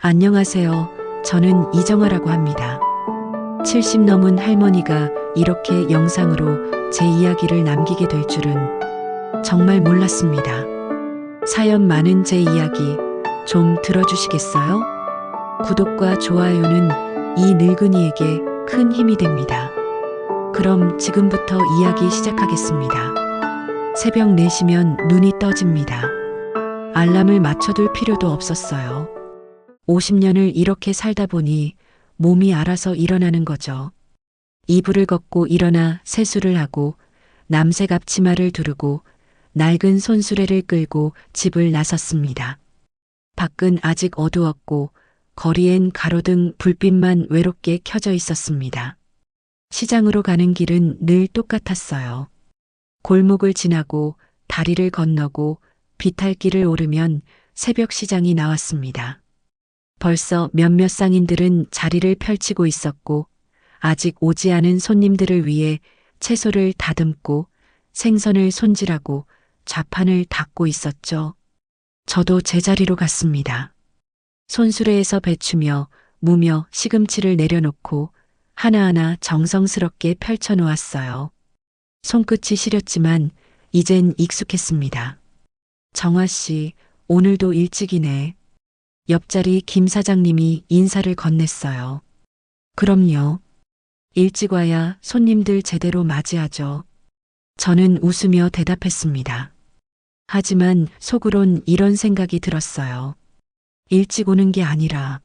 안녕하세요. 저는 이정아라고 합니다. 70 넘은 할머니가 이렇게 영상으로 제 이야기를 남기게 될 줄은 정말 몰랐습니다. 사연 많은 제 이야기 좀 들어주시겠어요? 구독과 좋아요는 이 늙은이에게 큰 힘이 됩니다. 그럼 지금부터 이야기 시작하겠습니다. 새벽 4시면 눈이 떠집니다. 알람을 맞춰둘 필요도 없었어요. 50년을 이렇게 살다 보니 몸이 알아서 일어나는 거죠. 이불을 걷고 일어나 세수를 하고 남색 앞치마를 두르고 낡은 손수레를 끌고 집을 나섰습니다. 밖은 아직 어두웠고 거리엔 가로등 불빛만 외롭게 켜져 있었습니다. 시장으로 가는 길은 늘 똑같았어요. 골목을 지나고 다리를 건너고 비탈길을 오르면 새벽 시장이 나왔습니다. 벌써 몇몇 상인들은 자리를 펼치고 있었고 아직 오지 않은 손님들을 위해 채소를 다듬고 생선을 손질하고 좌판을 닦고 있었죠. 저도 제자리로 갔습니다. 손수레에서 배추며 무며 시금치를 내려놓고 하나하나 정성스럽게 펼쳐놓았어요. 손끝이 시렸지만 이젠 익숙했습니다. 정화 씨, 오늘도 일찍이네. 옆자리 김 사장님이 인사를 건넸어요. 그럼요. 일찍 와야 손님들 제대로 맞이하죠. 저는 웃으며 대답했습니다. 하지만 속으론 이런 생각이 들었어요. 일찍 오는 게 아니라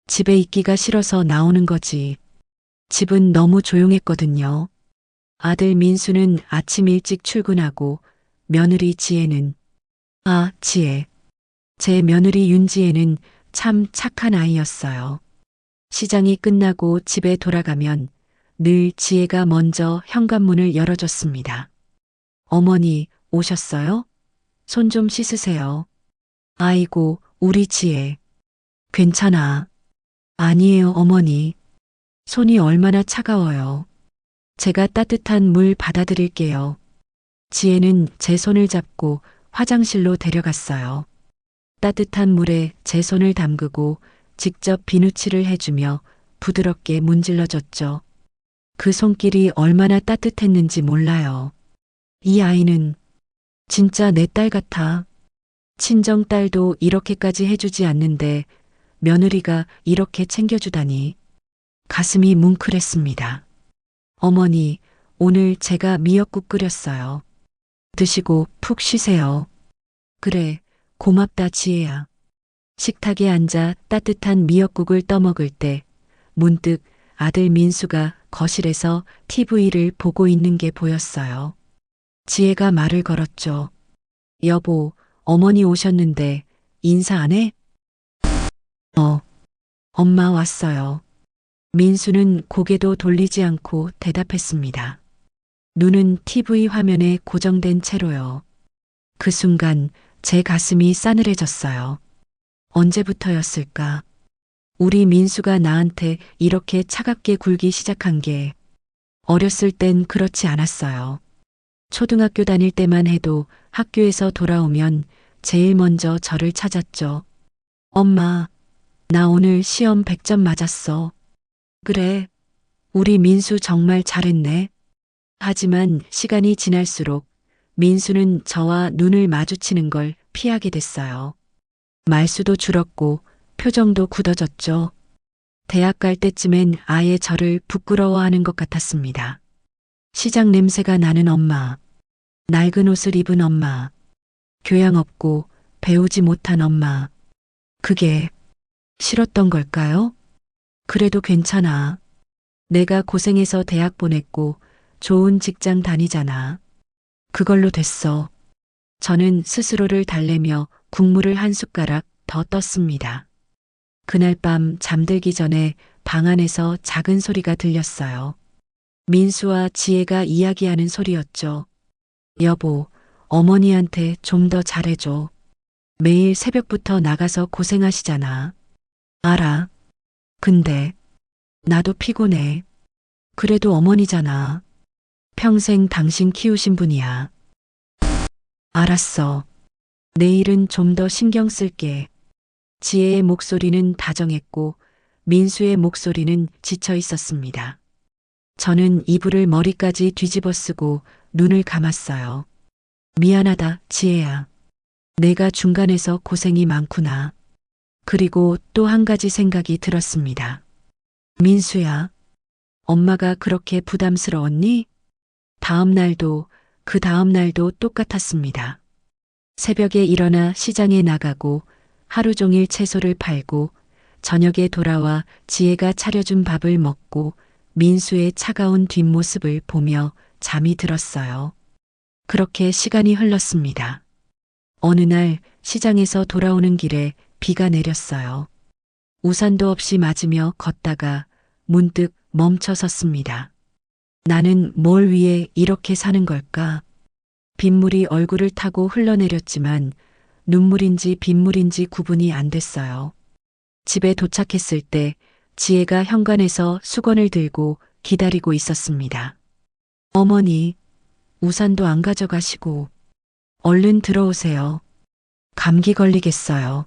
집에 있기가 싫어서 나오는 거지. 집은 너무 조용했거든요. 아들 민수는 아침 일찍 출근하고 며느리 지혜는 지혜. 제 며느리 윤지혜는 참 착한 아이였어요. 시장이 끝나고 집에 돌아가면 늘 지혜가 먼저 현관문을 열어줬습니다. 어머니, 오셨어요? 손 좀 씻으세요. 아이고, 우리 지혜. 괜찮아. 아니에요, 어머니. 손이 얼마나 차가워요. 제가 따뜻한 물 받아드릴게요. 지혜는 제 손을 잡고 화장실로 데려갔어요. 따뜻한 물에 제 손을 담그고 직접 비누칠을 해주며 부드럽게 문질러줬죠. 그 손길이 얼마나 따뜻했는지 몰라요. 이 아이는 진짜 내 딸 같아. 친정딸도 이렇게까지 해주지 않는데 며느리가 이렇게 챙겨주다니. 가슴이 뭉클했습니다. 어머니, 오늘 제가 미역국 끓였어요. 드시고 푹 쉬세요. 그래. 고맙다 지혜야. 식탁에 앉아 따뜻한 미역국을 떠먹을 때 문득 아들 민수가 거실에서 TV를 보고 있는 게 보였어요. 지혜가 말을 걸었죠. 여보, 어머니 오셨는데 인사 안 해? 엄마 왔어요. 민수는 고개도 돌리지 않고 대답했습니다. 눈은 TV 화면에 고정된 채로요. 그 순간 제 가슴이 싸늘해졌어요. 언제부터였을까? 우리 민수가 나한테 이렇게 차갑게 굴기 시작한 게 어렸을 땐 그렇지 않았어요. 초등학교 다닐 때만 해도 학교에서 돌아오면 제일 먼저 저를 찾았죠. 엄마, 나 오늘 시험 100점 맞았어. 그래, 우리 민수 정말 잘했네. 하지만 시간이 지날수록 민수는 저와 눈을 마주치는 걸 피하게 됐어요. 말수도 줄었고 표정도 굳어졌죠. 대학 갈 때쯤엔 아예 저를 부끄러워하는 것 같았습니다. 시장 냄새가 나는 엄마, 낡은 옷을 입은 엄마, 교양 없고 배우지 못한 엄마. 그게 싫었던 걸까요? 그래도 괜찮아. 내가 고생해서 대학 보냈고 좋은 직장 다니잖아. 그걸로 됐어. 저는 스스로를 달래며 국물을 한 숟가락 더 떴습니다. 그날 밤 잠들기 전에 방 안에서 작은 소리가 들렸어요. 민수와 지혜가 이야기하는 소리였죠. 여보, 어머니한테 좀 더 잘해줘. 매일 새벽부터 나가서 고생하시잖아. 알아. 근데 나도 피곤해. 그래도 어머니잖아. 평생 당신 키우신 분이야. 알았어. 내일은 좀 더 신경 쓸게. 지혜의 목소리는 다정했고 민수의 목소리는 지쳐 있었습니다. 저는 이불을 머리까지 뒤집어 쓰고 눈을 감았어요. 미안하다, 지혜야. 내가 중간에서 고생이 많구나. 그리고 또 한 가지 생각이 들었습니다. 민수야, 엄마가 그렇게 부담스러웠니? 다음 날도 그 다음 날도 똑같았습니다. 새벽에 일어나 시장에 나가고 하루 종일 채소를 팔고 저녁에 돌아와 지혜가 차려준 밥을 먹고 민수의 차가운 뒷모습을 보며 잠이 들었어요. 그렇게 시간이 흘렀습니다. 어느 날 시장에서 돌아오는 길에 비가 내렸어요. 우산도 없이 맞으며 걷다가 문득 멈춰 섰습니다. 나는 뭘 위해 이렇게 사는 걸까? 빗물이 얼굴을 타고 흘러내렸지만 눈물인지 빗물인지 구분이 안 됐어요. 집에 도착했을 때 지혜가 현관에서 수건을 들고 기다리고 있었습니다. 어머니, 우산도 안 가져가시고 얼른 들어오세요. 감기 걸리겠어요.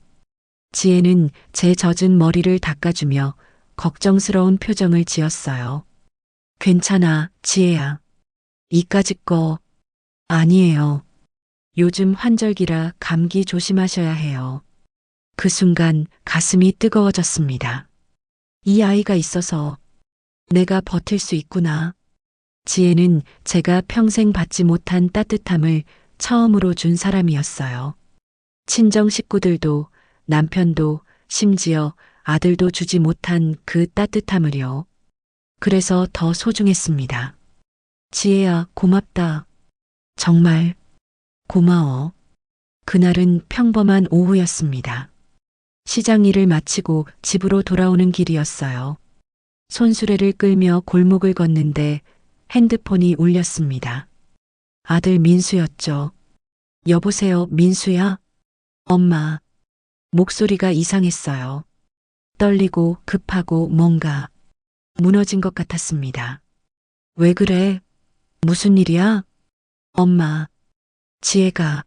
지혜는 제 젖은 머리를 닦아주며 걱정스러운 표정을 지었어요. 괜찮아, 지혜야. 이까짓 거 아니에요. 요즘 환절기라 감기 조심하셔야 해요. 그 순간 가슴이 뜨거워졌습니다. 이 아이가 있어서 내가 버틸 수 있구나. 지혜는 제가 평생 받지 못한 따뜻함을 처음으로 준 사람이었어요. 친정 식구들도 남편도 심지어 아들도 주지 못한 그 따뜻함을요. 그래서 더 소중했습니다. 지혜야, 고맙다. 정말 고마워. 그날은 평범한 오후였습니다. 시장 일을 마치고 집으로 돌아오는 길이었어요. 손수레를 끌며 골목을 걷는데 핸드폰이 울렸습니다. 아들 민수였죠. 여보세요, 민수야? 엄마. 목소리가 이상했어요. 떨리고 급하고 뭔가 무너진 것 같았습니다. 왜 그래? 무슨 일이야? 엄마. 지혜가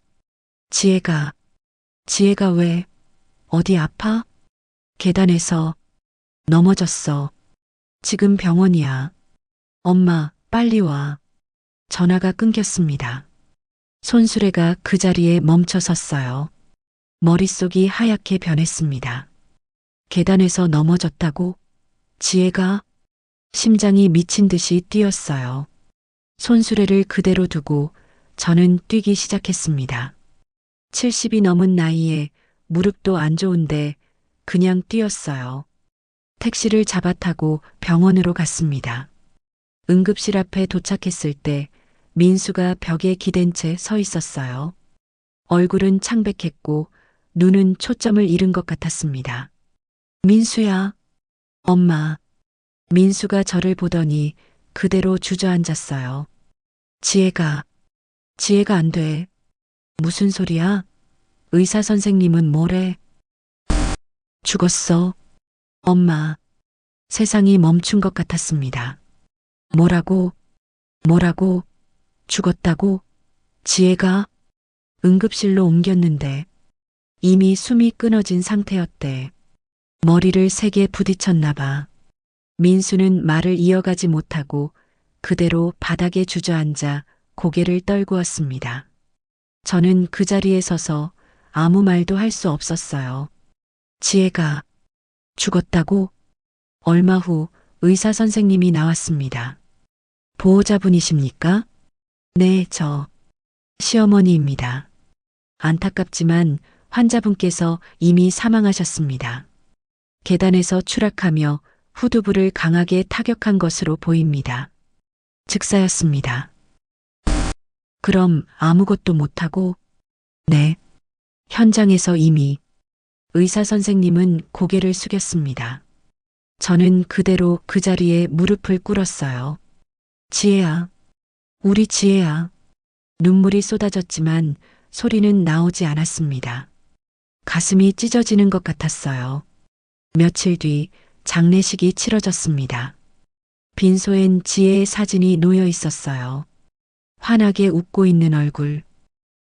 왜, 어디 아파? 계단에서 넘어졌어. 지금 병원이야. 엄마, 빨리 와. 전화가 끊겼습니다. 손수레가 그 자리에 멈춰 섰어요. 머릿속이 하얗게 변했습니다. 계단에서 넘어졌다고? 지혜가? 심장이 미친 듯이 뛰었어요. 손수레를 그대로 두고 저는 뛰기 시작했습니다. 70이 넘은 나이에 무릎도 안 좋은데 그냥 뛰었어요. 택시를 잡아 타고 병원으로 갔습니다. 응급실 앞에 도착했을 때 민수가 벽에 기댄 채 서 있었어요. 얼굴은 창백했고 눈은 초점을 잃은 것 같았습니다. 민수야, 엄마. 민수가 저를 보더니 그대로 주저앉았어요. 지혜가 안 돼. 무슨 소리야? 의사 선생님은 뭐래? 죽었어. 엄마. 세상이 멈춘 것 같았습니다. 뭐라고? 죽었다고? 지혜가? 응급실로 옮겼는데 이미 숨이 끊어진 상태였대. 머리를 세게 부딪혔나 봐. 민수는 말을 이어가지 못하고 그대로 바닥에 주저앉아 고개를 떨구었습니다. 저는 그 자리에 서서 아무 말도 할 수 없었어요. 지혜가 죽었다고? 얼마 후 의사 선생님이 나왔습니다. 보호자분이십니까? 네, 저 시어머니입니다. 안타깝지만 환자분께서 이미 사망하셨습니다. 계단에서 추락하며 후두부를 강하게 타격한 것으로 보입니다. 즉사였습니다. 그럼 아무것도 못하고? 네. 현장에서 이미. 의사 선생님은 고개를 숙였습니다. 저는 그대로 그 자리에 무릎을 꿇었어요. 지혜야. 우리 지혜야. 눈물이 쏟아졌지만 소리는 나오지 않았습니다. 가슴이 찢어지는 것 같았어요. 며칠 뒤 장례식이 치러졌습니다. 빈소엔 지혜의 사진이 놓여 있었어요. 환하게 웃고 있는 얼굴.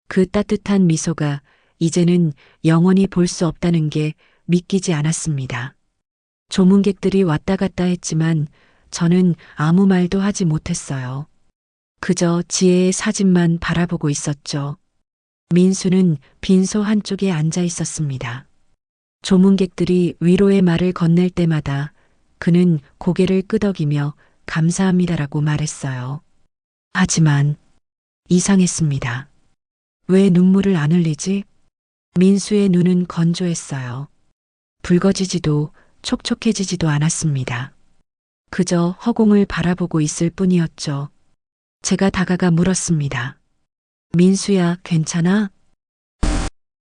그 따뜻한 미소가 이제는 영원히 볼 수 없다는 게 믿기지 않았습니다. 조문객들이 왔다 갔다 했지만 저는 아무 말도 하지 못했어요. 그저 지혜의 사진만 바라보고 있었죠. 민수는 빈소 한쪽에 앉아 있었습니다. 조문객들이 위로의 말을 건넬 때마다 그는 고개를 끄덕이며 감사합니다라고 말했어요. 하지만 이상했습니다. 왜 눈물을 안 흘리지? 민수의 눈은 건조했어요. 붉어지지도 촉촉해지지도 않았습니다. 그저 허공을 바라보고 있을 뿐이었죠. 제가 다가가 물었습니다. 민수야, 괜찮아?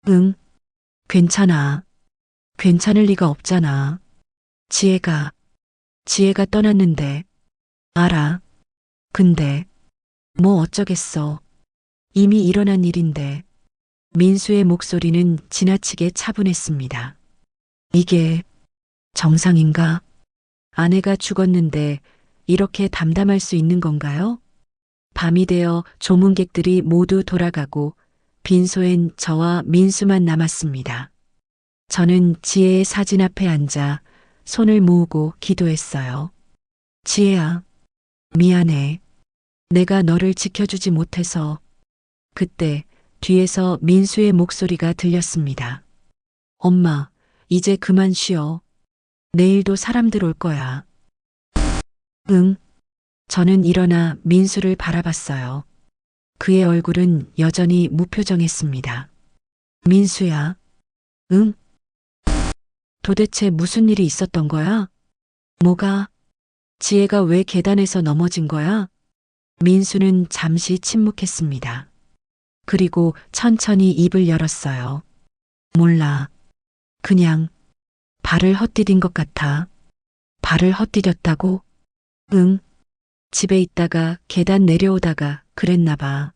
응, 괜찮아. 괜찮을 리가 없잖아. 지혜가 떠났는데. 알아. 근데 뭐 어쩌겠어. 이미 일어난 일인데. 민수의 목소리는 지나치게 차분했습니다. 이게 정상인가? 아내가 죽었는데 이렇게 담담할 수 있는 건가요? 밤이 되어 조문객들이 모두 돌아가고 빈소엔 저와 민수만 남았습니다. 저는 지혜의 사진 앞에 앉아 손을 모으고 기도했어요. 지혜야, 미안해. 내가 너를 지켜주지 못해서. 그때 뒤에서 민수의 목소리가 들렸습니다. 엄마, 이제 그만 쉬어. 내일도 사람들 올 거야. 응. 저는 일어나 민수를 바라봤어요. 그의 얼굴은 여전히 무표정했습니다. 민수야. 응? 도대체 무슨 일이 있었던 거야? 뭐가? 지혜가 왜 계단에서 넘어진 거야? 민수는 잠시 침묵했습니다. 그리고 천천히 입을 열었어요. 몰라. 그냥 발을 헛디딘 것 같아. 발을 헛디뎠다고? 응. 집에 있다가 계단 내려오다가 그랬나 봐.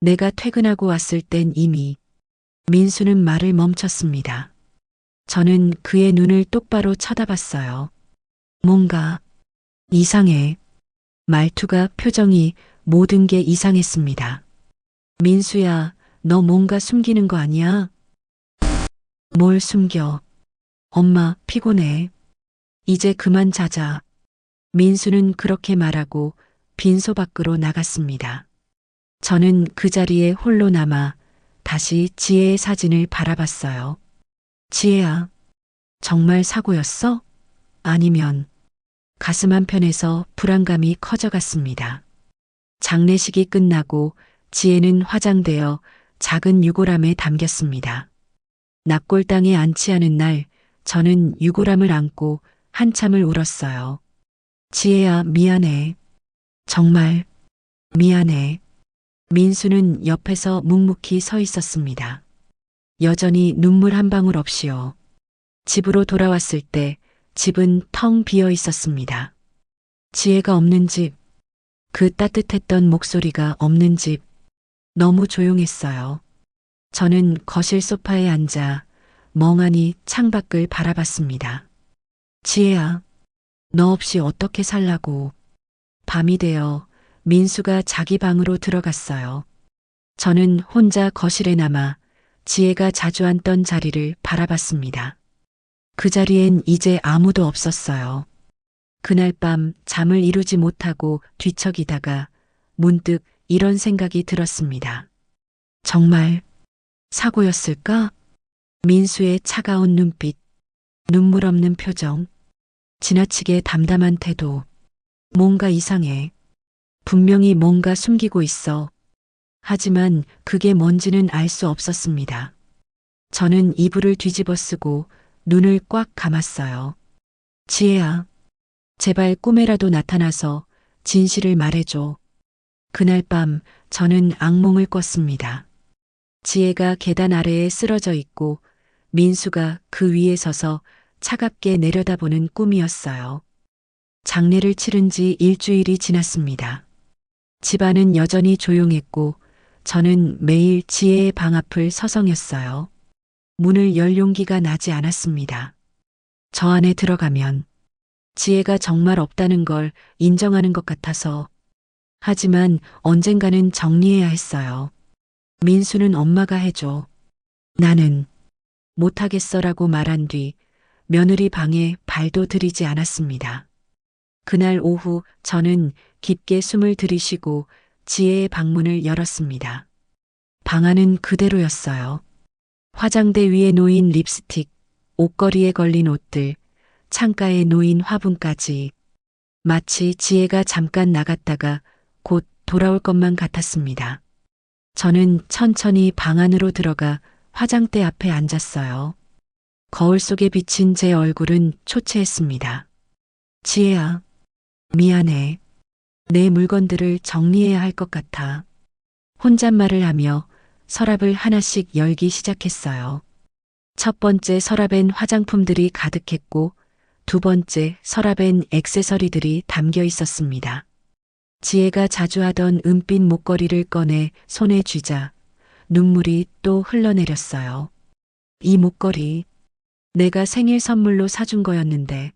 내가 퇴근하고 왔을 땐 이미. 민수는 말을 멈췄습니다. 저는 그의 눈을 똑바로 쳐다봤어요. 뭔가 이상해. 말투가, 표정이, 모든 게 이상했습니다. 민수야, 너 뭔가 숨기는 거 아니야? 뭘 숨겨? 엄마, 피곤해. 이제 그만 자자. 민수는 그렇게 말하고 빈소 밖으로 나갔습니다. 저는 그 자리에 홀로 남아 다시 지혜의 사진을 바라봤어요. 지혜야, 정말 사고였어? 아니면 가슴 한편에서 불안감이 커져갔습니다. 장례식이 끝나고 지혜는 화장되어 작은 유골함에 담겼습니다. 납골당에 안치하는 날 저는 유골함을 안고 한참을 울었어요. 지혜야, 미안해. 정말 미안해. 민수는 옆에서 묵묵히 서 있었습니다. 여전히 눈물 한 방울 없이요. 집으로 돌아왔을 때 집은 텅 비어 있었습니다. 지혜가 없는 집, 그 따뜻했던 목소리가 없는 집, 너무 조용했어요. 저는 거실 소파에 앉아 멍하니 창밖을 바라봤습니다. 지혜야, 너 없이 어떻게 살라고. 밤이 되어 민수가 자기 방으로 들어갔어요. 저는 혼자 거실에 남아 지혜가 자주 앉던 자리를 바라봤습니다. 그 자리엔 이제 아무도 없었어요. 그날 밤 잠을 이루지 못하고 뒤척이다가 문득 이런 생각이 들었습니다. 정말 사고였을까? 민수의 차가운 눈빛, 눈물 없는 표정, 지나치게 담담한 태도. 뭔가 이상해. 분명히 뭔가 숨기고 있어. 하지만 그게 뭔지는 알 수 없었습니다. 저는 이불을 뒤집어 쓰고 눈을 꽉 감았어요. 지혜야, 제발 꿈에라도 나타나서 진실을 말해줘. 그날 밤 저는 악몽을 꿨습니다. 지혜가 계단 아래에 쓰러져 있고 민수가 그 위에 서서 차갑게 내려다보는 꿈이었어요. 장례를 치른 지 일주일이 지났습니다. 집안은 여전히 조용했고 저는 매일 지혜의 방 앞을 서성였어요. 문을 열 용기가 나지 않았습니다. 저 안에 들어가면 지혜가 정말 없다는 걸 인정하는 것 같아서. 하지만 언젠가는 정리해야 했어요. 민수는 엄마가 해줘. 나는 못하겠어라고 말한 뒤 며느리 방에 발도 들이지 않았습니다. 그날 오후 저는 깊게 숨을 들이쉬고 지혜의 방문을 열었습니다. 방 안은 그대로였어요. 화장대 위에 놓인 립스틱, 옷걸이에 걸린 옷들, 창가에 놓인 화분까지 마치 지혜가 잠깐 나갔다가 곧 돌아올 것만 같았습니다. 저는 천천히 방 안으로 들어가 화장대 앞에 앉았어요. 거울 속에 비친 제 얼굴은 초췌했습니다. 지혜야, 미안해. 내 물건들을 정리해야 할 것 같아. 혼잣말을 하며 서랍을 하나씩 열기 시작했어요. 첫 번째 서랍엔 화장품들이 가득했고 두 번째 서랍엔 액세서리들이 담겨 있었습니다. 지혜가 자주 하던 은빛 목걸이를 꺼내 손에 쥐자 눈물이 또 흘러내렸어요. 이 목걸이 내가 생일 선물로 사준 거였는데.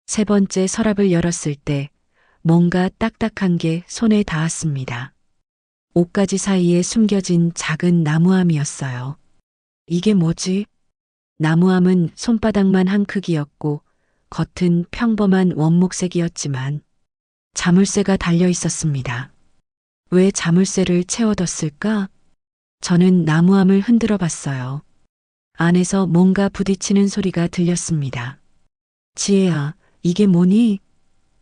세 번째 서랍을 열었을 때 뭔가 딱딱한 게 손에 닿았습니다. 옷가지 사이에 숨겨진 작은 나무함이었어요. 이게 뭐지? 나무함은 손바닥만 한 크기였고 겉은 평범한 원목색이었지만 자물쇠가 달려 있었습니다. 왜 자물쇠를 채워뒀을까? 저는 나무함을 흔들어 봤어요. 안에서 뭔가 부딪히는 소리가 들렸습니다. 지혜야, 이게 뭐니?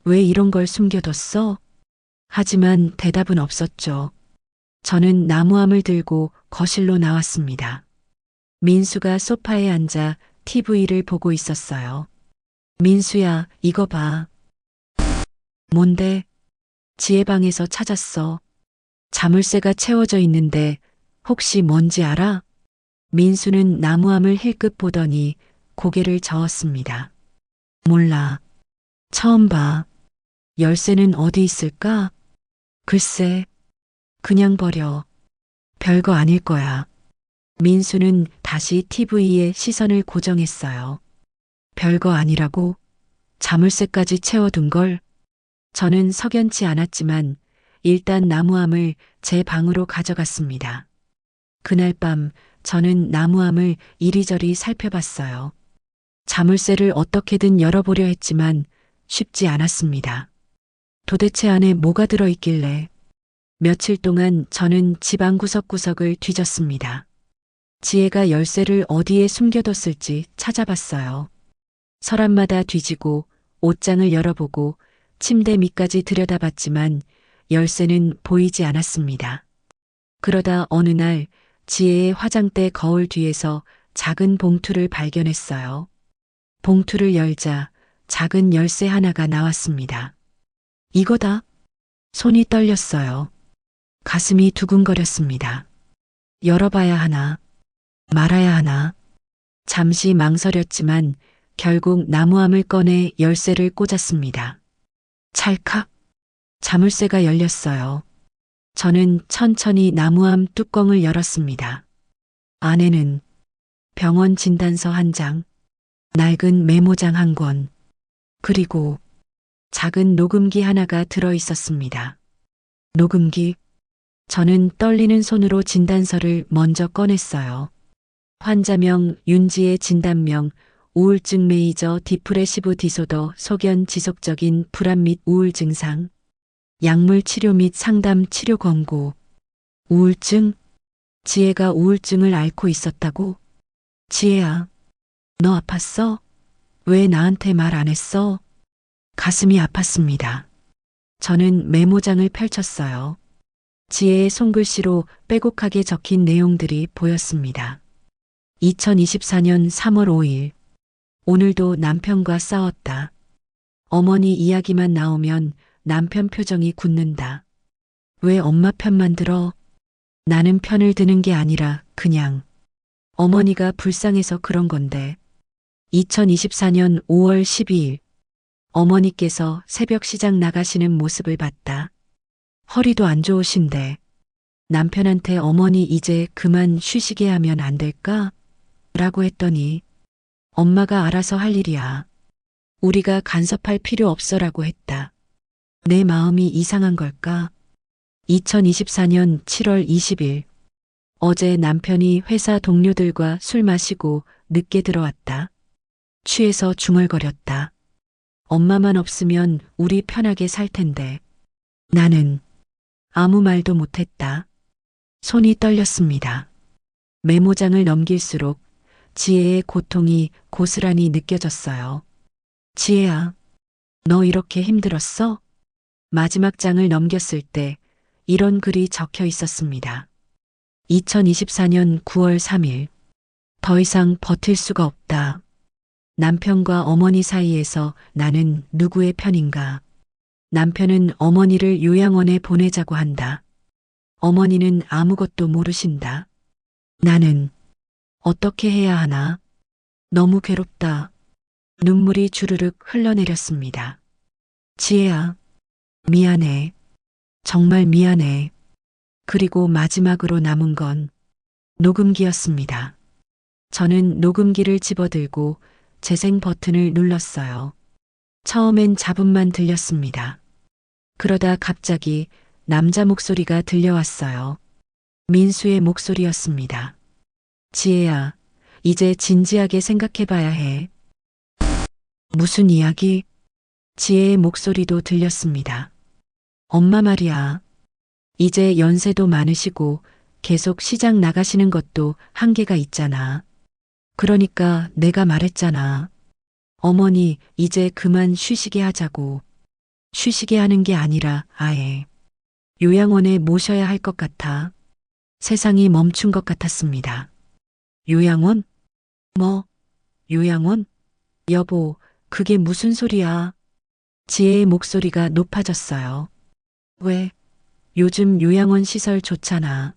왜 이런 걸 숨겨뒀어? 하지만 대답은 없었죠. 저는 나무함을 들고 거실로 나왔습니다. 민수가 소파에 앉아 TV를 보고 있었어요. 민수야, 이거 봐. 뭔데? 지혜 방에서 찾았어. 자물쇠가 채워져 있는데 혹시 뭔지 알아? 민수는 나무함을 힐끗 보더니 고개를 저었습니다. 몰라. 처음 봐. 열쇠는 어디 있을까? 글쎄, 그냥 버려. 별거 아닐 거야. 민수는 다시 TV에 시선을 고정했어요. 별거 아니라고? 자물쇠까지 채워둔 걸? 저는 석연치 않았지만 일단 나무함을 제 방으로 가져갔습니다. 그날 밤 저는 나무함을 이리저리 살펴봤어요. 자물쇠를 어떻게든 열어보려 했지만 쉽지 않았습니다. 도대체 안에 뭐가 들어있길래. 며칠 동안 저는 집안 구석구석을 뒤졌습니다. 지혜가 열쇠를 어디에 숨겨뒀을지 찾아봤어요. 서랍마다 뒤지고 옷장을 열어보고 침대 밑까지 들여다봤지만 열쇠는 보이지 않았습니다. 그러다 어느 날 지혜의 화장대 거울 뒤에서 작은 봉투를 발견했어요. 봉투를 열자 작은 열쇠 하나가 나왔습니다. 이거다. 손이 떨렸어요. 가슴이 두근거렸습니다. 열어봐야 하나, 말아야 하나. 잠시 망설였지만 결국 나무함을 꺼내 열쇠를 꽂았습니다. 찰칵. 자물쇠가 열렸어요. 저는 천천히 나무함 뚜껑을 열었습니다. 안에는 병원 진단서 한 장, 낡은 메모장 한 권, 그리고 작은 녹음기 하나가 들어 있었습니다. 녹음기. 저는 떨리는 손으로 진단서를 먼저 꺼냈어요. 환자명 윤지의 진단명 우울증 메이저 디프레시브 디소더 소견 지속적인 불안 및 우울 증상. 약물 치료 및 상담 치료 권고. 우울증? 지혜가 우울증을 앓고 있었다고? 지혜야, 너 아팠어? 왜 나한테 말 안 했어? 가슴이 아팠습니다. 저는 메모장을 펼쳤어요. 지혜의 손글씨로 빼곡하게 적힌 내용들이 보였습니다. 2024년 3월 5일. 오늘도 남편과 싸웠다. 어머니 이야기만 나오면 남편 표정이 굳는다. 왜 엄마 편만 들어? 나는 편을 드는 게 아니라 그냥 어머니가 불쌍해서 그런 건데. 2024년 5월 12일. 어머니께서 새벽 시장 나가시는 모습을 봤다. 허리도 안 좋으신데 남편한테 어머니 이제 그만 쉬시게 하면 안 될까? 라고 했더니 엄마가 알아서 할 일이야. 우리가 간섭할 필요 없어라고 했다. 내 마음이 이상한 걸까? 2024년 7월 20일. 어제 남편이 회사 동료들과 술 마시고 늦게 들어왔다. 취해서 중얼거렸다. 엄마만 없으면 우리 편하게 살 텐데. 나는 아무 말도 못했다. 손이 떨렸습니다. 메모장을 넘길수록 지혜의 고통이 고스란히 느껴졌어요. 지혜야, 너 이렇게 힘들었어? 마지막 장을 넘겼을 때 이런 글이 적혀 있었습니다. 2024년 9월 3일. 더 이상 버틸 수가 없다. 남편과 어머니 사이에서 나는 누구의 편인가? 남편은 어머니를 요양원에 보내자고 한다. 어머니는 아무것도 모르신다. 나는 어떻게 해야 하나? 너무 괴롭다. 눈물이 주르륵 흘러내렸습니다. 지혜야, 미안해. 정말 미안해. 그리고 마지막으로 남은 건 녹음기였습니다. 저는 녹음기를 집어들고 재생 버튼을 눌렀어요. 처음엔 잡음만 들렸습니다. 그러다 갑자기 남자 목소리가 들려왔어요. 민수의 목소리였습니다. 지혜야, 이제 진지하게 생각해봐야 해. 무슨 이야기? 지혜의 목소리도 들렸습니다. 엄마 말이야. 이제 연세도 많으시고 계속 시장 나가시는 것도 한계가 있잖아. 그러니까 내가 말했잖아. 어머니, 이제 그만 쉬시게 하자고. 쉬시게 하는 게 아니라 아예 요양원에 모셔야 할 것 같아. 세상이 멈춘 것 같았습니다. 요양원? 뭐? 요양원? 여보, 그게 무슨 소리야? 지혜의 목소리가 높아졌어요. 왜? 요즘 요양원 시설 좋잖아.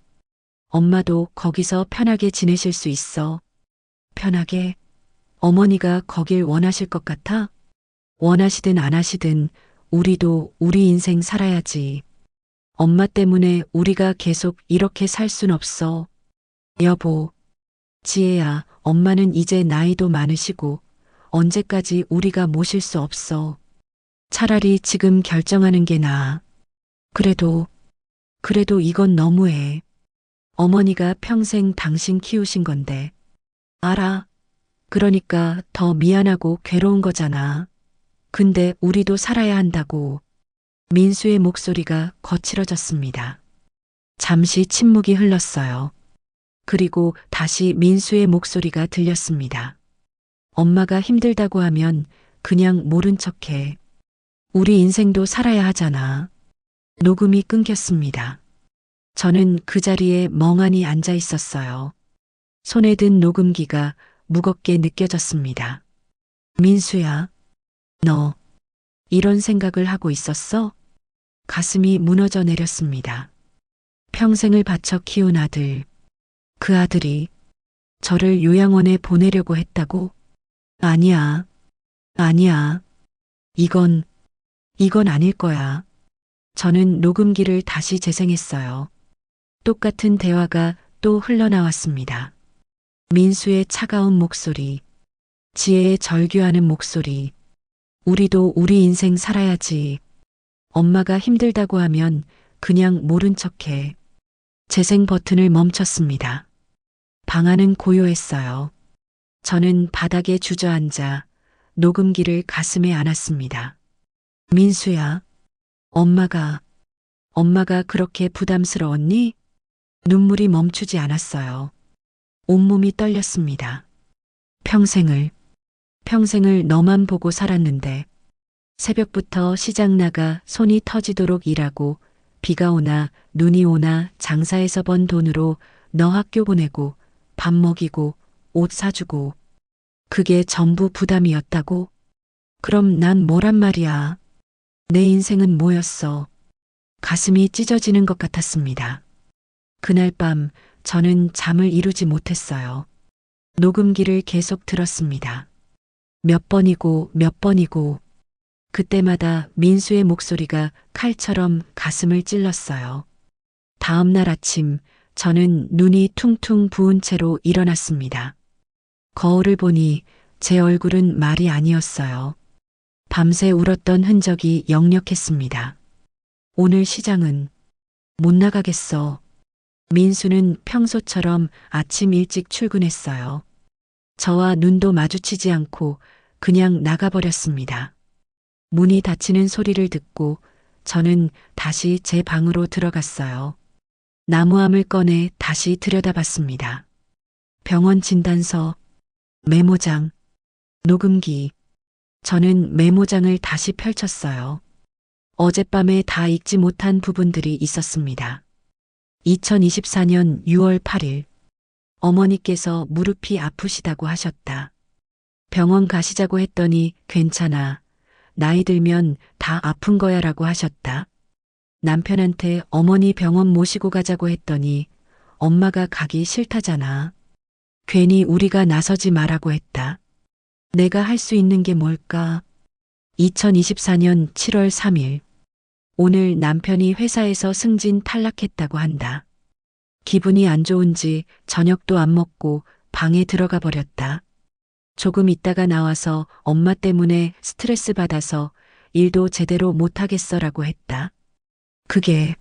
엄마도 거기서 편하게 지내실 수 있어. 편하게? 어머니가 거길 원하실 것 같아? 원하시든 안 하시든 우리도 우리 인생 살아야지. 엄마 때문에 우리가 계속 이렇게 살 순 없어. 여보, 지혜야, 엄마는 이제 나이도 많으시고 언제까지 우리가 모실 수 없어. 차라리 지금 결정하는 게 나아. 그래도 이건 너무해. 어머니가 평생 당신 키우신 건데. 알아. 그러니까 더 미안하고 괴로운 거잖아. 근데 우리도 살아야 한다고. 민수의 목소리가 거칠어졌습니다. 잠시 침묵이 흘렀어요. 그리고 다시 민수의 목소리가 들렸습니다. 엄마가 힘들다고 하면 그냥 모른 척해. 우리 인생도 살아야 하잖아. 녹음이 끊겼습니다. 저는 그 자리에 멍하니 앉아 있었어요. 손에 든 녹음기가 무겁게 느껴졌습니다. 민수야, 너 이런 생각을 하고 있었어? 가슴이 무너져 내렸습니다. 평생을 바쳐 키운 아들, 그 아들이 저를 요양원에 보내려고 했다고? 아니야, 아니야. 이건 아닐 거야. 저는 녹음기를 다시 재생했어요. 똑같은 대화가 또 흘러나왔습니다. 민수의 차가운 목소리, 지혜의 절규하는 목소리, 우리도 우리 인생 살아야지. 엄마가 힘들다고 하면 그냥 모른 척해. 재생 버튼을 멈췄습니다. 방 안은 고요했어요. 저는 바닥에 주저앉아 녹음기를 가슴에 안았습니다. 민수야, 엄마가 그렇게 부담스러웠니? 눈물이 멈추지 않았어요. 온몸이 떨렸습니다. 평생을 너만 보고 살았는데 새벽부터 시장 나가 손이 터지도록 일하고 비가 오나 눈이 오나 장사해서 번 돈으로 너 학교 보내고 밥 먹이고 옷 사주고 그게 전부 부담이었다고? 그럼 난 뭐란 말이야. 내 인생은 뭐였어. 가슴이 찢어지는 것 같았습니다. 그날 밤 저는 잠을 이루지 못했어요. 녹음기를 계속 들었습니다. 몇 번이고 몇 번이고 그때마다 민수의 목소리가 칼처럼 가슴을 찔렀어요. 다음 날 아침 저는 눈이 퉁퉁 부은 채로 일어났습니다. 거울을 보니 제 얼굴은 말이 아니었어요. 밤새 울었던 흔적이 역력했습니다. 오늘 시장은 못 나가겠어. 민수는 평소처럼 아침 일찍 출근했어요. 저와 눈도 마주치지 않고 그냥 나가버렸습니다. 문이 닫히는 소리를 듣고 저는 다시 제 방으로 들어갔어요. 나무함을 꺼내 다시 들여다봤습니다. 병원 진단서, 메모장, 녹음기. 저는 메모장을 다시 펼쳤어요. 어젯밤에 다 읽지 못한 부분들이 있었습니다. 2024년 6월 8일. 어머니께서 무릎이 아프시다고 하셨다. 병원 가시자고 했더니 괜찮아. 나이 들면 다 아픈 거야 라고 하셨다. 남편한테 어머니 병원 모시고 가자고 했더니 엄마가 가기 싫다잖아. 괜히 우리가 나서지 말라고 했다. 내가 할 수 있는 게 뭘까? 2024년 7월 3일. 오늘 남편이 회사에서 승진 탈락했다고 한다. 기분이 안 좋은지 저녁도 안 먹고 방에 들어가 버렸다. 조금 있다가 나와서 엄마 때문에 스트레스 받아서 일도 제대로 못하겠어라고 했다. 그게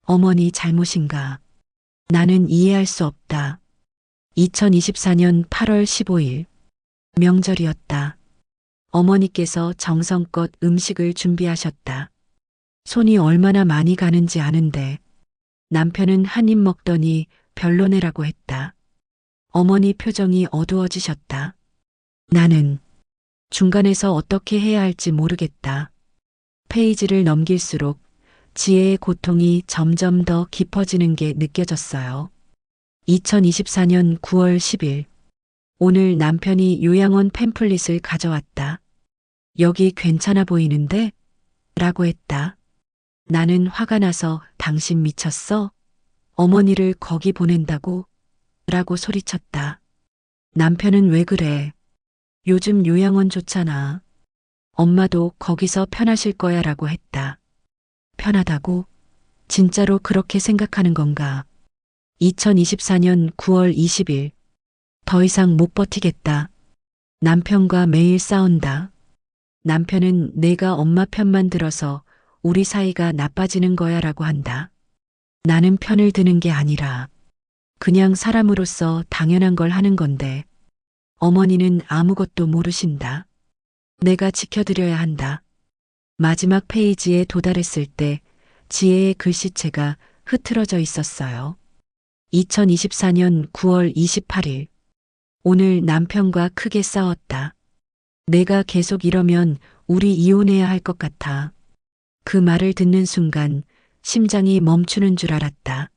어머니 잘못인가? 나는 이해할 수 없다. 2024년 8월 15일. 명절이었다. 어머니께서 정성껏 음식을 준비하셨다. 손이 얼마나 많이 가는지 아는데 남편은 한 입 먹더니 별로네라고 했다. 어머니 표정이 어두워지셨다. 나는 중간에서 어떻게 해야 할지 모르겠다. 페이지를 넘길수록 지혜의 고통이 점점 더 깊어지는 게 느껴졌어요. 2024년 9월 10일. 오늘 남편이 요양원 팸플릿을 가져왔다. 여기 괜찮아 보이는데? 라고 했다. 나는 화가 나서 당신 미쳤어? 어머니를 거기 보낸다고? 라고 소리쳤다. 남편은 왜 그래? 요즘 요양원 좋잖아. 엄마도 거기서 편하실 거야 라고 했다. 편하다고? 진짜로 그렇게 생각하는 건가? 2024년 9월 20일. 더 이상 못 버티겠다. 남편과 매일 싸운다. 남편은 내가 엄마 편만 들어서 우리 사이가 나빠지는 거야 라고 한다. 나는 편을 드는 게 아니라 그냥 사람으로서 당연한 걸 하는 건데 어머니는 아무것도 모르신다. 내가 지켜드려야 한다. 마지막 페이지에 도달했을 때 지혜의 글씨체가 흐트러져 있었어요. 2024년 9월 28일. 오늘 남편과 크게 싸웠다. 내가 계속 이러면 우리 이혼해야 할 것 같아. 그 말을 듣는 순간 심장이 멈추는 줄 알았다.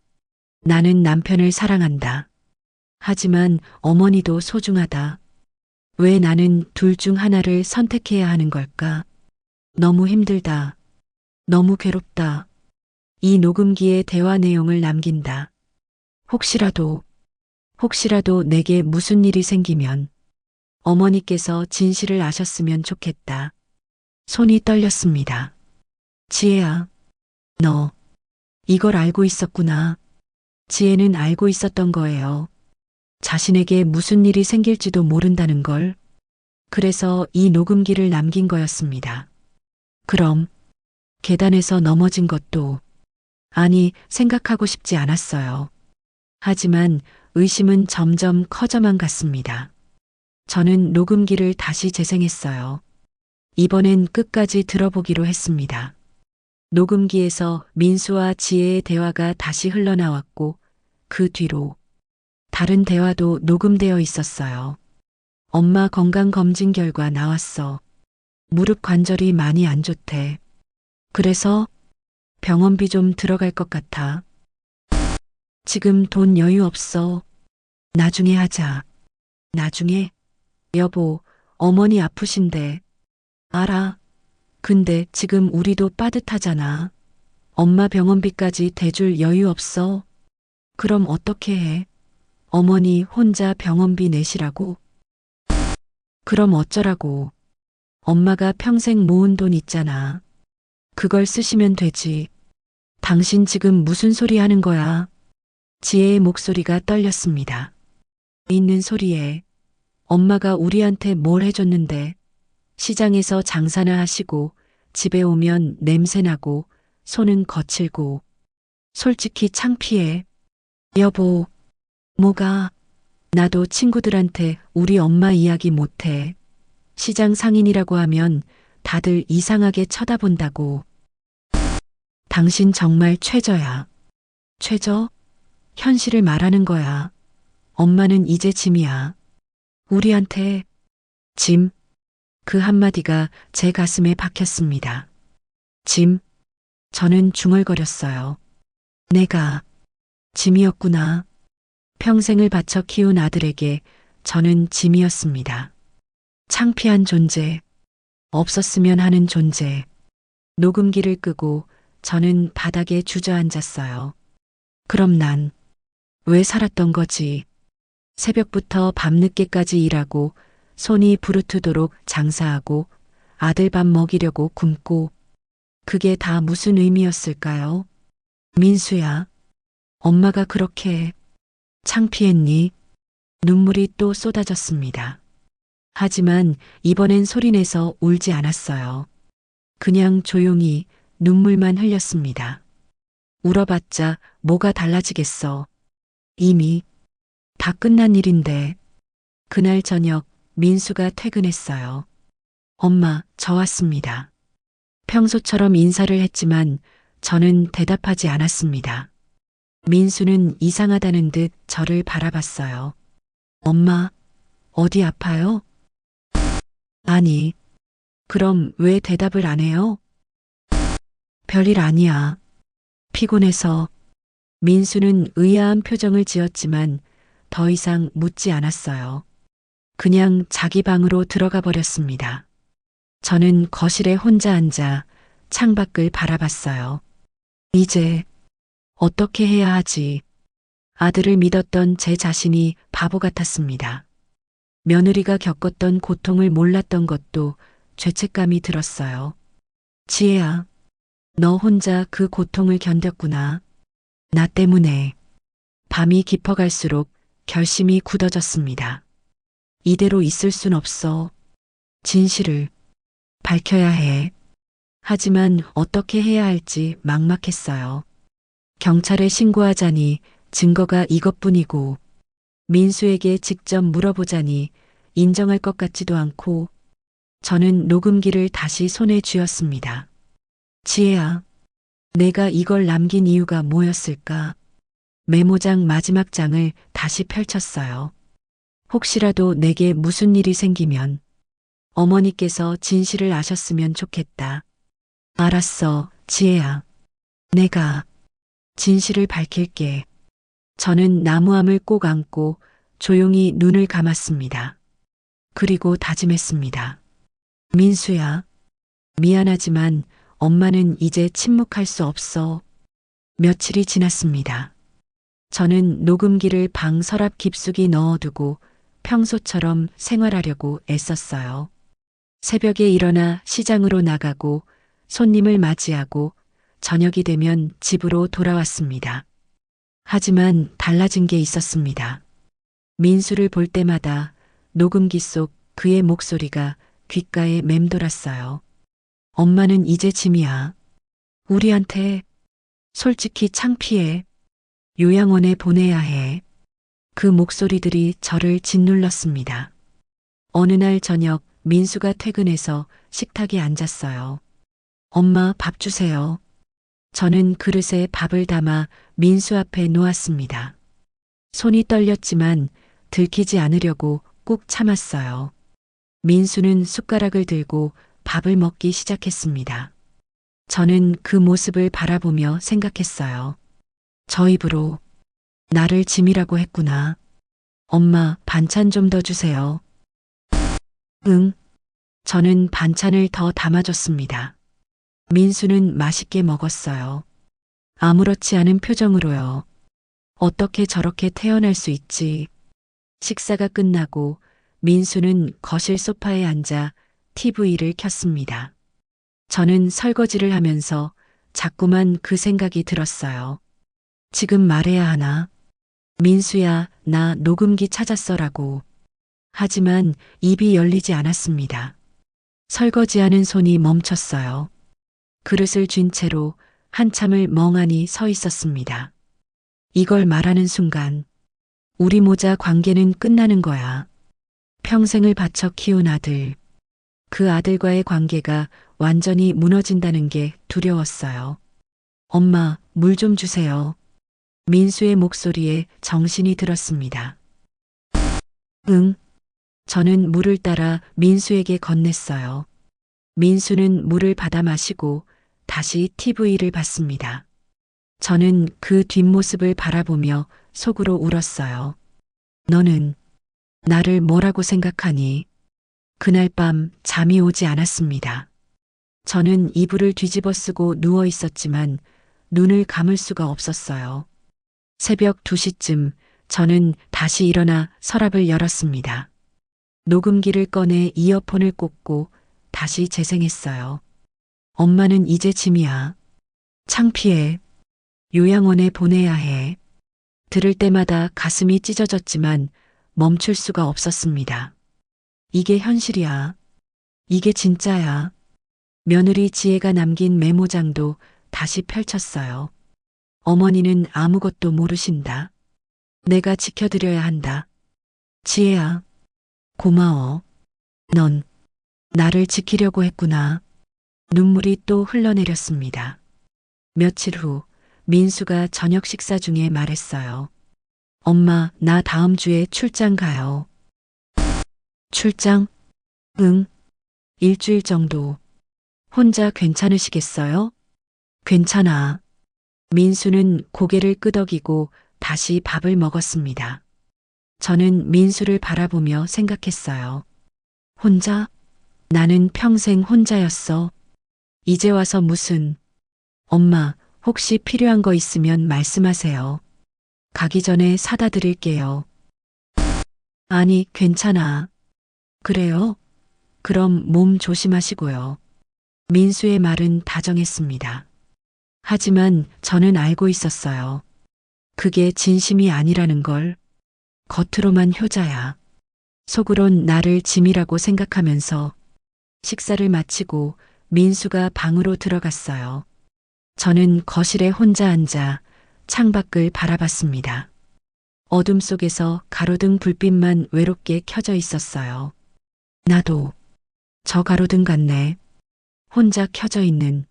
나는 남편을 사랑한다. 하지만 어머니도 소중하다. 왜 나는 둘 중 하나를 선택해야 하는 걸까? 너무 힘들다. 너무 괴롭다. 이 녹음기에 대화 내용을 남긴다. 혹시라도 내게 무슨 일이 생기면 어머니께서 진실을 아셨으면 좋겠다. 손이 떨렸습니다. 지혜야, 너 이걸 알고 있었구나. 지혜는 알고 있었던 거예요. 자신에게 무슨 일이 생길지도 모른다는 걸. 그래서 이 녹음기를 남긴 거였습니다. 그럼 계단에서 넘어진 것도 아니 생각하고 싶지 않았어요. 하지만 의심은 점점 커져만 갔습니다. 저는 녹음기를 다시 재생했어요. 이번엔 끝까지 들어보기로 했습니다. 녹음기에서 민수와 지혜의 대화가 다시 흘러나왔고 그 뒤로 다른 대화도 녹음되어 있었어요. 엄마 건강검진 결과 나왔어. 무릎 관절이 많이 안 좋대. 그래서 병원비 좀 들어갈 것 같아. 지금 돈 여유 없어. 나중에 하자. 나중에? 여보, 어머니 아프신데. 알아. 근데 지금 우리도 빠듯하잖아. 엄마 병원비까지 대줄 여유 없어. 그럼 어떻게 해? 어머니 혼자 병원비 내시라고? 그럼 어쩌라고? 엄마가 평생 모은 돈 있잖아. 그걸 쓰시면 되지. 당신 지금 무슨 소리 하는 거야? 지혜의 목소리가 떨렸습니다. 있는 소리에 엄마가 우리한테 뭘 해줬는데 시장에서 장사나 하시고 집에 오면 냄새나고 손은 거칠고 솔직히 창피해. 여보, 뭐가? 나도 친구들한테 우리 엄마 이야기 못해. 시장 상인이라고 하면 다들 이상하게 쳐다본다고. 당신 정말 최저야. 최저? 현실을 말하는 거야. 엄마는 이제 짐이야. 우리한테 짐. 그 한마디가 제 가슴에 박혔습니다. 짐. 저는 중얼거렸어요. 내가 짐이었구나. 평생을 바쳐 키운 아들에게 저는 짐이었습니다. 창피한 존재. 없었으면 하는 존재. 녹음기를 끄고 저는 바닥에 주저앉았어요. 그럼 난 왜 살았던 거지? 새벽부터 밤늦게까지 일하고 손이 부르트도록 장사하고 아들 밥 먹이려고 굶고 그게 다 무슨 의미였을까요? 민수야, 엄마가 그렇게 창피했니? 눈물이 또 쏟아졌습니다. 하지만 이번엔 소리내서 울지 않았어요. 그냥 조용히 눈물만 흘렸습니다. 울어봤자 뭐가 달라지겠어. 이미 다 끝난 일인데. 그날 저녁 민수가 퇴근했어요. 엄마, 저 왔습니다. 평소처럼 인사를 했지만 저는 대답하지 않았습니다. 민수는 이상하다는 듯 저를 바라봤어요. 엄마, 어디 아파요? 아니, 그럼 왜 대답을 안 해요? 별일 아니야. 피곤해서. 민수는 의아한 표정을 지었지만 더 이상 묻지 않았어요. 그냥 자기 방으로 들어가 버렸습니다. 저는 거실에 혼자 앉아 창밖을 바라봤어요. 이제 어떻게 해야 하지? 아들을 믿었던 제 자신이 바보 같았습니다. 며느리가 겪었던 고통을 몰랐던 것도 죄책감이 들었어요. 지혜야, 너 혼자 그 고통을 견뎠구나. 나 때문에. 밤이 깊어갈수록 결심이 굳어졌습니다. 이대로 있을 순 없어. 진실을 밝혀야 해. 하지만 어떻게 해야 할지 막막했어요. 경찰에 신고하자니 증거가 이것뿐이고 민수에게 직접 물어보자니 인정할 것 같지도 않고 저는 녹음기를 다시 손에 쥐었습니다. 지혜야, 내가 이걸 남긴 이유가 뭐였을까? 메모장 마지막 장을 다시 펼쳤어요. 혹시라도 내게 무슨 일이 생기면 어머니께서 진실을 아셨으면 좋겠다. 알았어, 지혜야. 내가 진실을 밝힐게. 저는 나무함을 꼭 안고 조용히 눈을 감았습니다. 그리고 다짐했습니다. 민수야, 미안하지만 엄마는 이제 침묵할 수 없어. 며칠이 지났습니다. 저는 녹음기를 방 서랍 깊숙이 넣어두고 평소처럼 생활하려고 애썼어요. 새벽에 일어나 시장으로 나가고 손님을 맞이하고 저녁이 되면 집으로 돌아왔습니다. 하지만 달라진 게 있었습니다. 민수를 볼 때마다 녹음기 속 그의 목소리가 귓가에 맴돌았어요. 엄마는 이제 짐이야. 우리한테 솔직히 창피해. 요양원에 보내야 해. 그 목소리들이 저를 짓눌렀습니다. 어느 날 저녁 민수가 퇴근해서 식탁에 앉았어요. 엄마, 밥 주세요. 저는 그릇에 밥을 담아 민수 앞에 놓았습니다. 손이 떨렸지만 들키지 않으려고 꾹 참았어요. 민수는 숟가락을 들고 밥을 먹기 시작했습니다. 저는 그 모습을 바라보며 생각했어요. 저 입으로 나를 짐이라고 했구나. 엄마, 반찬 좀 더 주세요. 응. 저는 반찬을 더 담아줬습니다. 민수는 맛있게 먹었어요. 아무렇지 않은 표정으로요. 어떻게 저렇게 태어날 수 있지? 식사가 끝나고 민수는 거실 소파에 앉아 TV를 켰습니다. 저는 설거지를 하면서 자꾸만 그 생각이 들었어요. 지금 말해야 하나? 민수야, 나 녹음기 찾았어라고. 하지만 입이 열리지 않았습니다. 설거지하는 손이 멈췄어요. 그릇을 쥔 채로 한참을 멍하니 서 있었습니다. 이걸 말하는 순간 우리 모자 관계는 끝나는 거야. 평생을 바쳐 키운 아들. 그 아들과의 관계가 완전히 무너진다는 게 두려웠어요. 엄마, 물 좀 주세요. 민수의 목소리에 정신이 들었습니다. 응. 저는 물을 따라 민수에게 건넸어요. 민수는 물을 받아 마시고 다시 TV를 봤습니다. 저는 그 뒷모습을 바라보며 속으로 울었어요. 너는 나를 뭐라고 생각하니? 그날 밤 잠이 오지 않았습니다. 저는 이불을 뒤집어 쓰고 누워 있었지만 눈을 감을 수가 없었어요. 새벽 2시쯤 저는 다시 일어나 서랍을 열었습니다. 녹음기를 꺼내 이어폰을 꽂고 다시 재생했어요. 엄마는 이제 짐이야. 창피해. 요양원에 보내야 해. 들을 때마다 가슴이 찢어졌지만 멈출 수가 없었습니다. 이게 현실이야. 이게 진짜야. 며느리 지혜가 남긴 메모장도 다시 펼쳤어요. 어머니는 아무것도 모르신다. 내가 지켜드려야 한다. 지혜야, 고마워. 넌 나를 지키려고 했구나. 눈물이 또 흘러내렸습니다. 며칠 후 민수가 저녁 식사 중에 말했어요. 엄마, 나 다음 주에 출장 가요. 출장? 응. 일주일 정도. 혼자 괜찮으시겠어요? 괜찮아. 민수는 고개를 끄덕이고 다시 밥을 먹었습니다. 저는 민수를 바라보며 생각했어요. 혼자? 나는 평생 혼자였어. 이제 와서 무슨. 엄마, 혹시 필요한 거 있으면 말씀하세요. 가기 전에 사다 드릴게요. 아니, 괜찮아. 그래요? 그럼 몸 조심하시고요. 민수의 말은 다정했습니다. 하지만 저는 알고 있었어요. 그게 진심이 아니라는 걸. 겉으로만 효자야. 속으론 나를 짐이라고 생각하면서. 식사를 마치고 민수가 방으로 들어갔어요. 저는 거실에 혼자 앉아 창밖을 바라봤습니다. 어둠 속에서 가로등 불빛만 외롭게 켜져 있었어요. 나도 저 가로등 같네. 혼자 켜져 있는.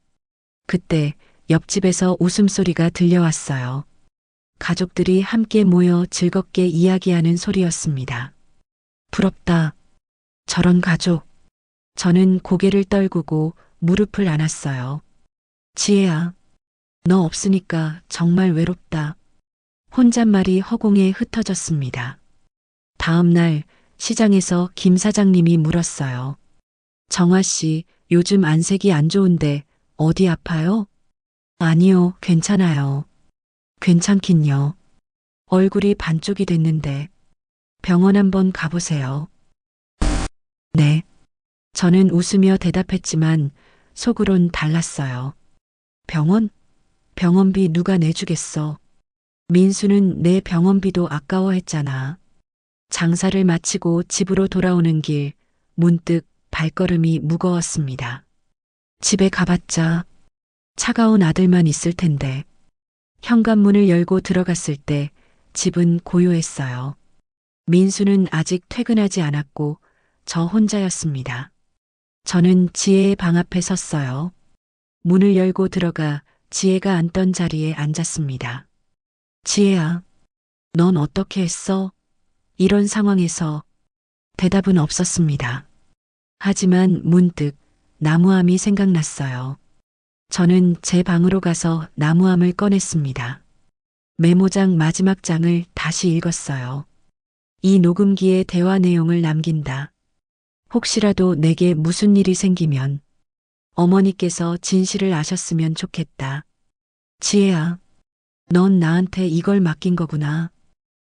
그때 옆집에서 웃음소리가 들려왔어요. 가족들이 함께 모여 즐겁게 이야기하는 소리였습니다. 부럽다. 저런 가족. 저는 고개를 떨구고 무릎을 안았어요. 지혜야, 너 없으니까 정말 외롭다. 혼잣말이 허공에 흩어졌습니다. 다음 날 시장에서 김 사장님이 물었어요. 정화 씨, 요즘 안색이 안 좋은데 어디 아파요? 아니요, 괜찮아요. 괜찮긴요. 얼굴이 반쪽이 됐는데 병원 한번 가보세요. 네. 저는 웃으며 대답했지만 속으론 달랐어요. 병원? 병원비 누가 내주겠어. 민수는 내 병원비도 아까워했잖아. 장사를 마치고 집으로 돌아오는 길 문득 발걸음이 무거웠습니다. 집에 가봤자 차가운 아들만 있을 텐데. 현관문을 열고 들어갔을 때 집은 고요했어요. 민수는 아직 퇴근하지 않았고 저 혼자였습니다. 저는 지혜의 방 앞에 섰어요. 문을 열고 들어가 지혜가 앉던 자리에 앉았습니다. 지혜야, 넌 어떻게 했어? 이런 상황에서 대답은 없었습니다. 하지만 문득 나무함이 생각났어요. 저는 제 방으로 가서 나무함을 꺼냈습니다. 메모장 마지막 장을 다시 읽었어요. 이 녹음기에 대화 내용을 남긴다. 혹시라도 내게 무슨 일이 생기면 어머니께서 진실을 아셨으면 좋겠다. 지혜야, 넌 나한테 이걸 맡긴 거구나.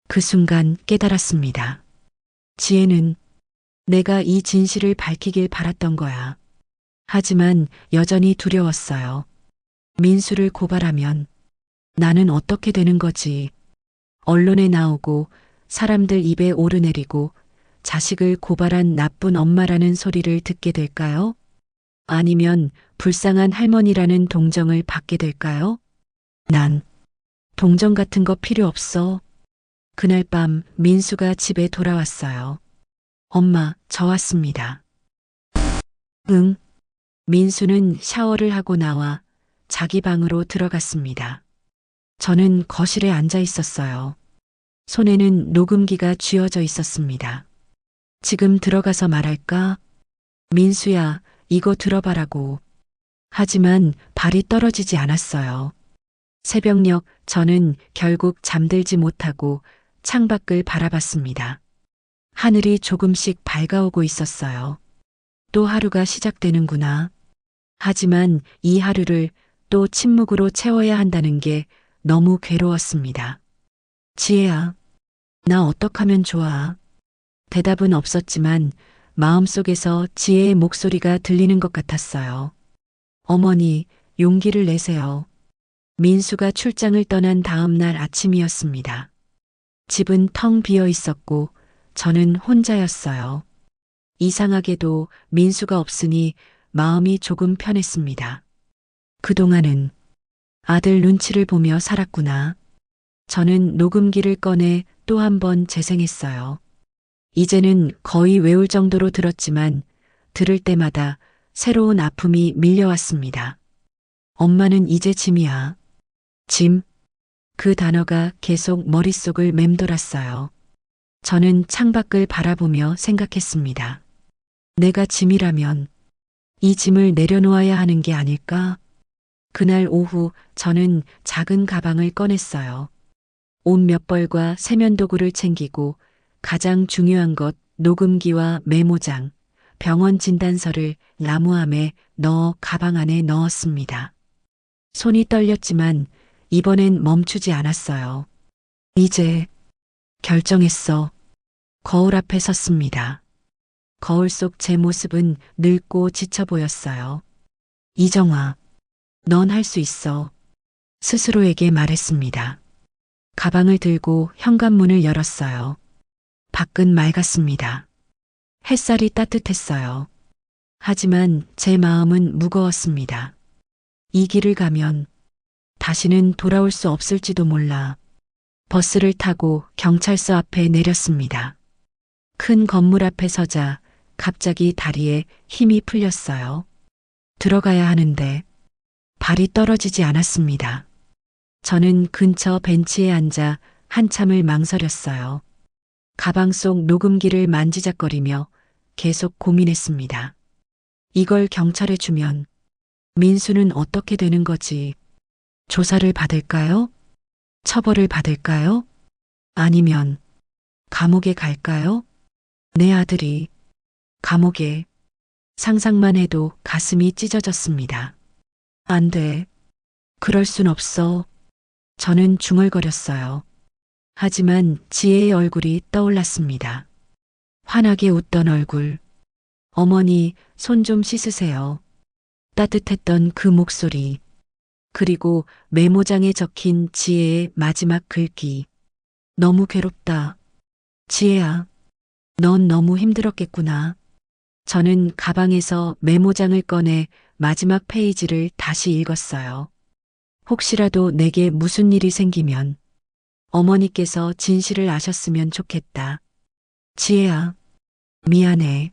그 순간 깨달았습니다. 지혜는 내가 이 진실을 밝히길 바랐던 거야. 하지만 여전히 두려웠어요. 민수를 고발하면 나는 어떻게 되는 거지? 언론에 나오고 사람들 입에 오르내리고 자식을 고발한 나쁜 엄마라는 소리를 듣게 될까요? 아니면 불쌍한 할머니라는 동정을 받게 될까요? 난 동정 같은 거 필요 없어. 그날 밤 민수가 집에 돌아왔어요. 엄마, 저 왔습니다. 응. 민수는 샤워를 하고 나와 자기 방으로 들어갔습니다. 저는 거실에 앉아 있었어요. 손에는 녹음기가 쥐어져 있었습니다. 지금 들어가서 말할까? 민수야, 이거 들어봐라고. 하지만 발이 떨어지지 않았어요. 새벽녘 저는 결국 잠들지 못하고 창밖을 바라봤습니다. 하늘이 조금씩 밝아오고 있었어요. 또 하루가 시작되는구나. 하지만 이 하루를 또 침묵으로 채워야 한다는 게 너무 괴로웠습니다. 지혜야, 나 어떡하면 좋아? 대답은 없었지만 마음속에서 지혜의 목소리가 들리는 것 같았어요. 어머니, 용기를 내세요. 민수가 출장을 떠난 다음 날 아침이었습니다. 집은 텅 비어 있었고 저는 혼자였어요. 이상하게도 민수가 없으니 마음이 조금 편했습니다. 그동안은 아들 눈치를 보며 살았구나. 저는 녹음기를 꺼내 또 한 번 재생했어요. 이제는 거의 외울 정도로 들었지만 들을 때마다 새로운 아픔이 밀려왔습니다. 엄마는 이제 짐이야. 짐. 그 단어가 계속 머릿속을 맴돌았어요. 저는 창밖을 바라보며 생각했습니다. 내가 짐이라면 이 짐을 내려놓아야 하는 게 아닐까? 그날 오후 저는 작은 가방을 꺼냈어요. 옷 몇 벌과 세면도구를 챙기고 가장 중요한 것 녹음기와 메모장, 병원 진단서를 나무함에 넣어 가방 안에 넣었습니다. 손이 떨렸지만 이번엔 멈추지 않았어요. 이제 결정했어. 거울 앞에 섰습니다. 거울 속 제 모습은 늙고 지쳐 보였어요. 이정화, 넌 할 수 있어. 스스로에게 말했습니다. 가방을 들고 현관문을 열었어요. 밖은 맑았습니다. 햇살이 따뜻했어요. 하지만 제 마음은 무거웠습니다. 이 길을 가면 다시는 돌아올 수 없을지도 몰라. 버스를 타고 경찰서 앞에 내렸습니다. 큰 건물 앞에 서자 갑자기 다리에 힘이 풀렸어요. 들어가야 하는데 발이 떨어지지 않았습니다. 저는 근처 벤치에 앉아 한참을 망설였어요. 가방 속 녹음기를 만지작거리며 계속 고민했습니다. 이걸 경찰에 주면 민수는 어떻게 되는 거지? 조사를 받을까요? 처벌을 받을까요? 아니면 감옥에 갈까요? 내 아들이 감옥에. 상상만 해도 가슴이 찢어졌습니다. 안 돼. 그럴 순 없어. 저는 중얼거렸어요. 하지만 지혜의 얼굴이 떠올랐습니다. 환하게 웃던 얼굴. 어머니, 손 좀 씻으세요. 따뜻했던 그 목소리. 그리고 메모장에 적힌 지혜의 마지막 글귀. 너무 괴롭다. 지혜야, 넌 너무 힘들었겠구나. 저는 가방에서 메모장을 꺼내 마지막 페이지를 다시 읽었어요. 혹시라도 내게 무슨 일이 생기면 어머니께서 진실을 아셨으면 좋겠다. 지혜야, 미안해.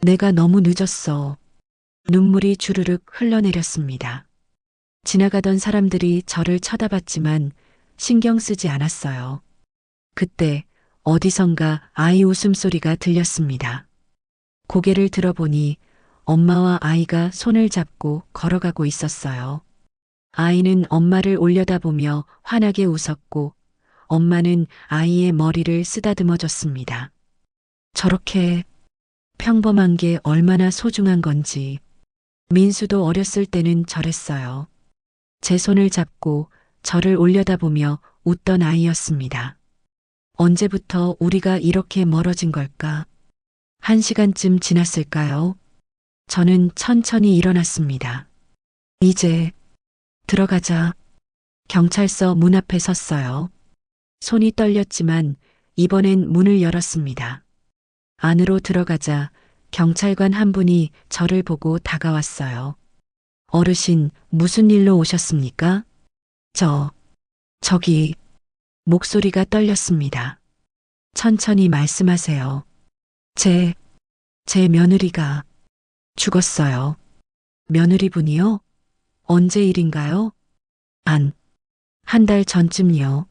내가 너무 늦었어. 눈물이 주르륵 흘러내렸습니다. 지나가던 사람들이 저를 쳐다봤지만 신경 쓰지 않았어요. 그때 어디선가 아이 웃음소리가 들렸습니다. 고개를 들어보니 엄마와 아이가 손을 잡고 걸어가고 있었어요. 아이는 엄마를 올려다보며 환하게 웃었고 엄마는 아이의 머리를 쓰다듬어 줬습니다. 저렇게 평범한 게 얼마나 소중한 건지. 민수도 어렸을 때는 저랬어요. 제 손을 잡고 저를 올려다보며 웃던 아이였습니다. 언제부터 우리가 이렇게 멀어진 걸까? 1시간쯤 지났을까요? 저는 천천히 일어났습니다. 이제 들어가자. 경찰서 문 앞에 섰어요. 손이 떨렸지만 이번엔 문을 열었습니다. 안으로 들어가자 경찰관 한 분이 저를 보고 다가왔어요. 어르신, 무슨 일로 오셨습니까? 저 저기, 목소리가 떨렸습니다. 천천히 말씀하세요. 제, 제 며느리가 죽었어요. 며느리분이요? 언제 일인가요? 한 달 전쯤이요.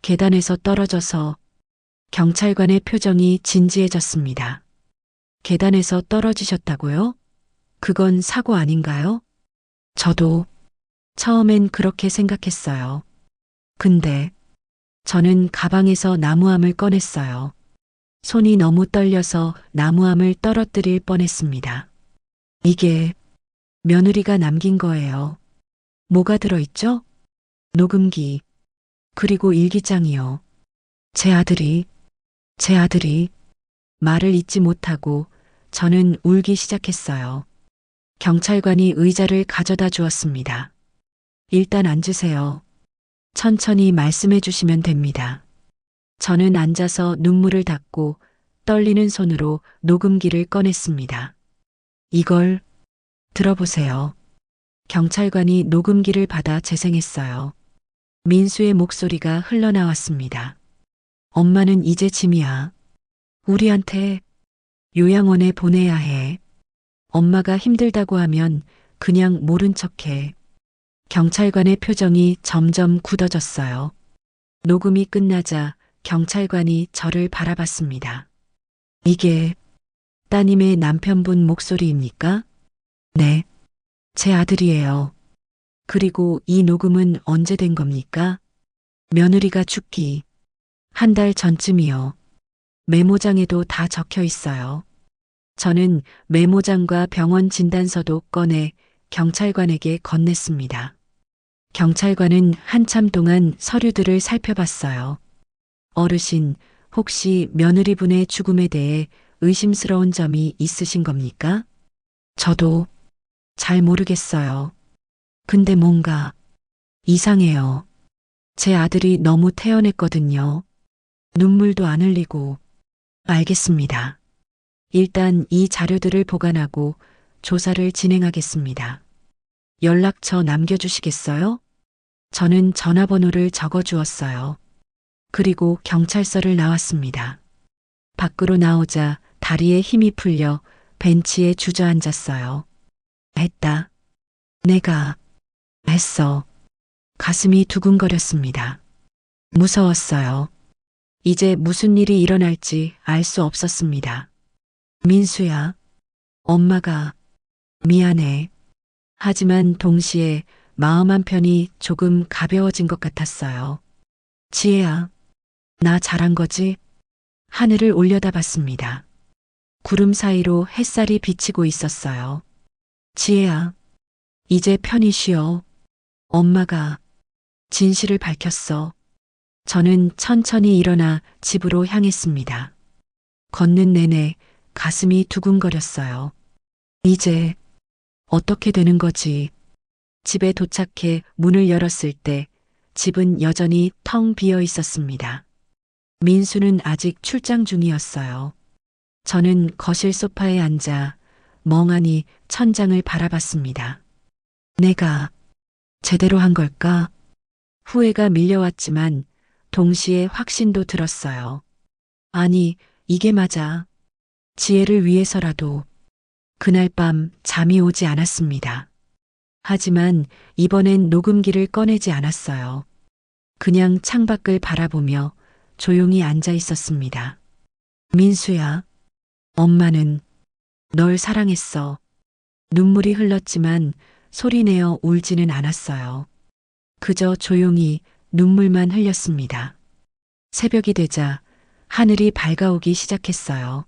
계단에서 떨어져서 경찰관의 표정이 진지해졌습니다. 계단에서 떨어지셨다고요? 그건 사고 아닌가요? 저도 처음엔 그렇게 생각했어요. 근데 저는 가방에서 나무함을 꺼냈어요. 손이 너무 떨려서 나무함을 떨어뜨릴 뻔했습니다. 이게 며느리가 남긴 거예요. 뭐가 들어있죠? 녹음기, 그리고 일기장이요. 제 아들이 말을 잇지 못하고 저는 울기 시작했어요. 경찰관이 의자를 가져다 주었습니다. 일단 앉으세요. 천천히 말씀해 주시면 됩니다. 저는 앉아서 눈물을 닦고 떨리는 손으로 녹음기를 꺼냈습니다. 이걸 들어보세요. 경찰관이 녹음기를 받아 재생했어요. 민수의 목소리가 흘러나왔습니다. 엄마는 이제 짐이야. 우리한테 요양원에 보내야 해. 엄마가 힘들다고 하면 그냥 모른 척해. 경찰관의 표정이 점점 굳어졌어요. 녹음이 끝나자 경찰관이 저를 바라봤습니다. 이게 따님의 남편분 목소리입니까? 네, 제 아들이에요. 그리고 이 녹음은 언제 된 겁니까? 며느리가 죽기 한 달 전쯤이요. 메모장에도 다 적혀 있어요. 저는 메모장과 병원 진단서도 꺼내 경찰관에게 건넸습니다. 경찰관은 한참 동안 서류들을 살펴봤어요. 어르신, 혹시 며느리분의 죽음에 대해 의심스러운 점이 있으신 겁니까? 저도 잘 모르겠어요. 근데 뭔가 이상해요. 제 아들이 너무 태연했거든요. 눈물도 안 흘리고. 알겠습니다. 일단 이 자료들을 보관하고 조사를 진행하겠습니다. 연락처 남겨주시겠어요? 저는 전화번호를 적어주었어요. 그리고 경찰서를 나왔습니다. 밖으로 나오자 다리에 힘이 풀려 벤치에 주저앉았어요. 했다. 내가 했어. 가슴이 두근거렸습니다. 무서웠어요. 이제 무슨 일이 일어날지 알 수 없었습니다. 민수야, 엄마가 미안해. 하지만 동시에 마음 한편이 조금 가벼워진 것 같았어요. 지혜야, 나 잘한 거지? 하늘을 올려다봤습니다. 구름 사이로 햇살이 비치고 있었어요. 지혜야, 이제 편히 쉬어. 엄마가 진실을 밝혔어. 저는 천천히 일어나 집으로 향했습니다. 걷는 내내 가슴이 두근거렸어요. 이제 어떻게 되는 거지? 집에 도착해 문을 열었을 때 집은 여전히 텅 비어 있었습니다. 민수는 아직 출장 중이었어요. 저는 거실 소파에 앉아 멍하니 천장을 바라봤습니다. 내가 제대로 한 걸까? 후회가 밀려왔지만 동시에 확신도 들었어요. 아니, 이게 맞아. 지혜를 위해서라도. 그날 밤 잠이 오지 않았습니다. 하지만 이번엔 녹음기를 꺼내지 않았어요. 그냥 창밖을 바라보며 조용히 앉아 있었습니다. 민수야, 엄마는 널 사랑했어. 눈물이 흘렀지만 소리내어 울지는 않았어요. 그저 조용히 눈물만 흘렸습니다. 새벽이 되자 하늘이 밝아오기 시작했어요.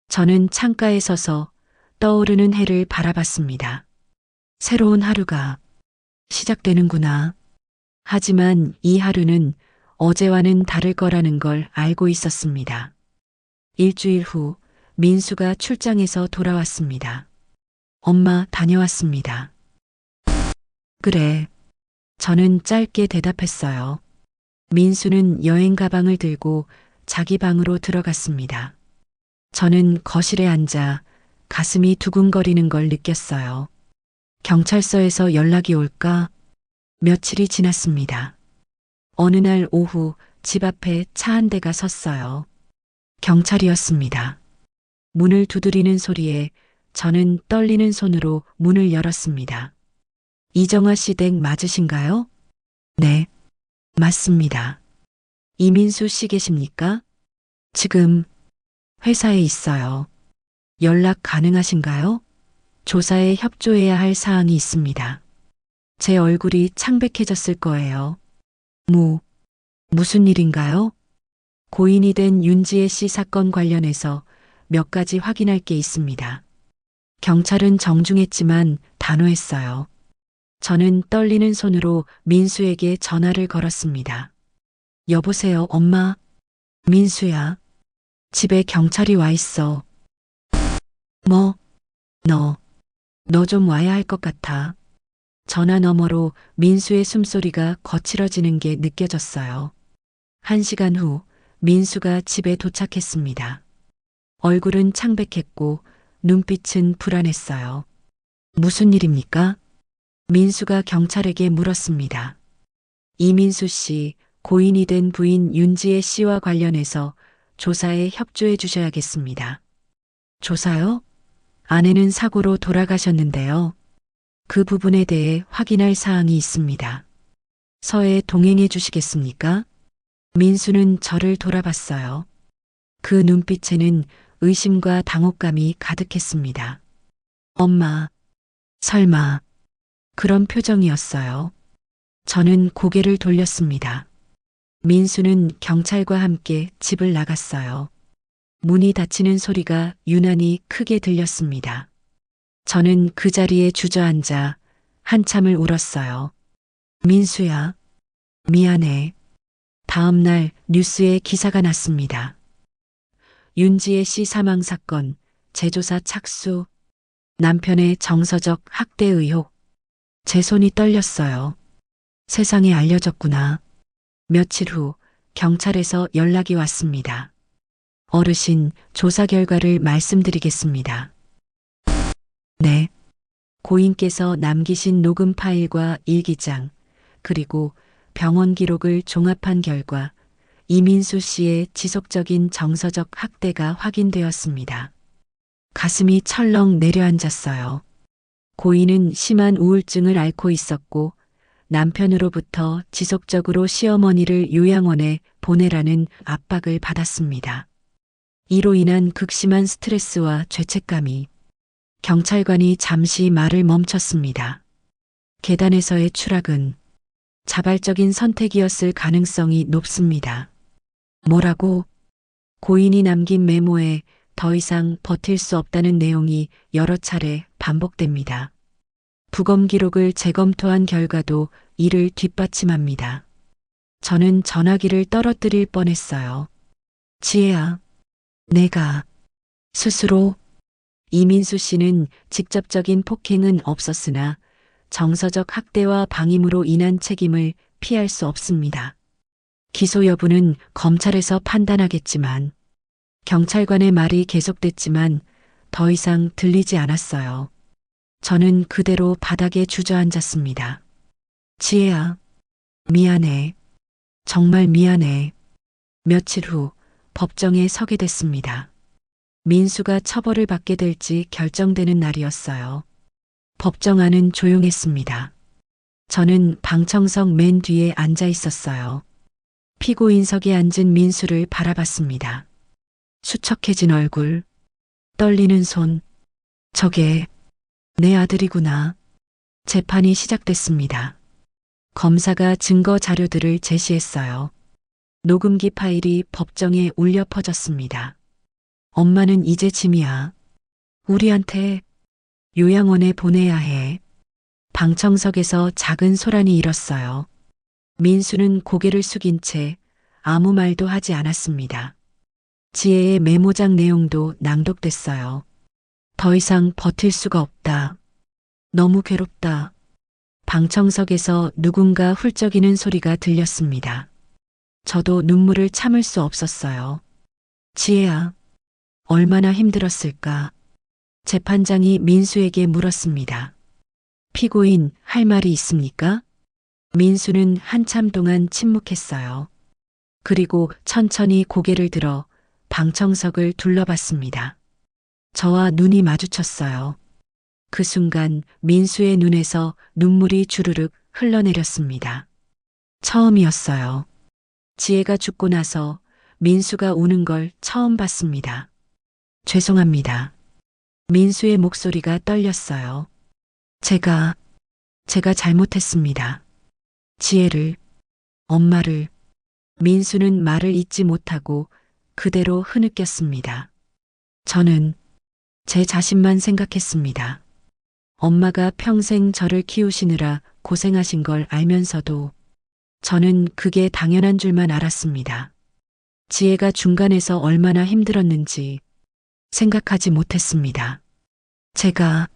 저는 창가에 서서 떠오르는 해를 바라봤습니다. 새로운 하루가 시작되는구나. 하지만 이 하루는 어제와는 다를 거라는 걸 알고 있었습니다. 일주일 후 민수가 출장에서 돌아왔습니다. 엄마 다녀왔습니다. 그래. 저는 짧게 대답했어요. 민수는 여행 가방을 들고 자기 방으로 들어갔습니다. 저는 거실에 앉아 가슴이 두근거리는 걸 느꼈어요. 경찰서에서 연락이 올까? 며칠이 지났습니다. 어느 날 오후 집 앞에 차 한 대가 섰어요. 경찰이었습니다. 문을 두드리는 소리에 저는 떨리는 손으로 문을 열었습니다. 이정아 씨 댁 맞으신가요? 네, 맞습니다. 이민수 씨 계십니까? 지금 회사에 있어요. 연락 가능하신가요? 조사에 협조해야 할 사항이 있습니다. 제 얼굴이 창백해졌을 거예요. 무슨 일인가요? 고인이 된 윤지혜 씨 사건 관련해서 몇 가지 확인할 게 있습니다. 경찰은 정중했지만 단호했어요. 저는 떨리는 손으로 민수에게 전화를 걸었습니다. 여보세요, 엄마. 민수야. 집에 경찰이 와 있어. 뭐? 너 좀 와야 할 것 같아. 전화 너머로 민수의 숨소리가 거칠어지는 게 느껴졌어요. 1시간 후 민수가 집에 도착했습니다. 얼굴은 창백했고 눈빛은 불안했어요. 무슨 일입니까? 민수가 경찰에게 물었습니다. 이민수 씨, 고인이 된 부인 윤지혜 씨와 관련해서 조사에 협조해 주셔야겠습니다. 조사요? 아내는 사고로 돌아가셨는데요. 그 부분에 대해 확인할 사항이 있습니다. 서에 동행해 주시겠습니까? 민수는 저를 돌아봤어요. 그 눈빛에는 의심과 당혹감이 가득했습니다. 엄마, 설마, 그런 표정이었어요. 저는 고개를 돌렸습니다. 민수는 경찰과 함께 집을 나갔어요. 문이 닫히는 소리가 유난히 크게 들렸습니다. 저는 그 자리에 주저앉아 한참을 울었어요. 민수야, 미안해. 다음 날 뉴스에 기사가 났습니다. 윤지혜 씨 사망 사건, 재조사 착수, 남편의 정서적 학대 의혹. 제 손이 떨렸어요. 세상에 알려졌구나. 며칠 후 경찰에서 연락이 왔습니다. 어르신, 조사 결과를 말씀드리겠습니다. 네. 고인께서 남기신 녹음 파일과 일기장, 그리고 병원 기록을 종합한 결과 이민수 씨의 지속적인 정서적 학대가 확인되었습니다. 가슴이 철렁 내려앉았어요. 고인은 심한 우울증을 앓고 있었고 남편으로부터 지속적으로 시어머니를 요양원에 보내라는 압박을 받았습니다. 이로 인한 극심한 스트레스와 죄책감이 경찰관이 잠시 말을 멈췄습니다. 계단에서의 추락은 자발적인 선택이었을 가능성이 높습니다. 뭐라고? 고인이 남긴 메모에 더 이상 버틸 수 없다는 내용이 여러 차례 반복됩니다. 부검 기록을 재검토한 결과도 이를 뒷받침합니다. 저는 전화기를 떨어뜨릴 뻔했어요. 지혜야, 내가 스스로. 이민수 씨는 직접적인 폭행은 없었으나 정서적 학대와 방임으로 인한 책임을 피할 수 없습니다. 기소 여부는 검찰에서 판단하겠지만 경찰관의 말이 계속됐지만 더 이상 들리지 않았어요. 저는 그대로 바닥에 주저앉았습니다. 지혜야, 미안해. 정말 미안해. 며칠 후 법정에 서게 됐습니다. 민수가 처벌을 받게 될지 결정되는 날이었어요. 법정 안은 조용했습니다. 저는 방청석 맨 뒤에 앉아 있었어요. 피고인석에 앉은 민수를 바라봤습니다. 수척해진 얼굴, 떨리는 손. 저게 내 아들이구나. 재판이 시작됐습니다. 검사가 증거 자료들을 제시했어요. 녹음기 파일이 법정에 울려 퍼졌습니다. 엄마는 이제 짐이야. 우리한테 요양원에 보내야 해. 방청석에서 작은 소란이 일었어요. 민수는 고개를 숙인 채 아무 말도 하지 않았습니다. 지혜의 메모장 내용도 낭독됐어요. 더 이상 버틸 수가 없다. 너무 괴롭다. 방청석에서 누군가 훌쩍이는 소리가 들렸습니다. 저도 눈물을 참을 수 없었어요. 지혜야, 얼마나 힘들었을까? 재판장이 민수에게 물었습니다. 피고인, 할 말이 있습니까? 민수는 한참 동안 침묵했어요. 그리고 천천히 고개를 들어 방청석을 둘러봤습니다. 저와 눈이 마주쳤어요. 그 순간 민수의 눈에서 눈물이 주르륵 흘러내렸습니다. 처음이었어요. 지혜가 죽고 나서 민수가 우는 걸 처음 봤습니다. 죄송합니다. 민수의 목소리가 떨렸어요. 제가 잘못했습니다. 지혜를, 엄마를, 민수는 말을 잇지 못하고 그대로 흐느꼈습니다. 저는 제 자신만 생각했습니다. 엄마가 평생 저를 키우시느라 고생하신 걸 알면서도 저는 그게 당연한 줄만 알았습니다. 지혜가 중간에서 얼마나 힘들었는지 생각하지 못했습니다. 제가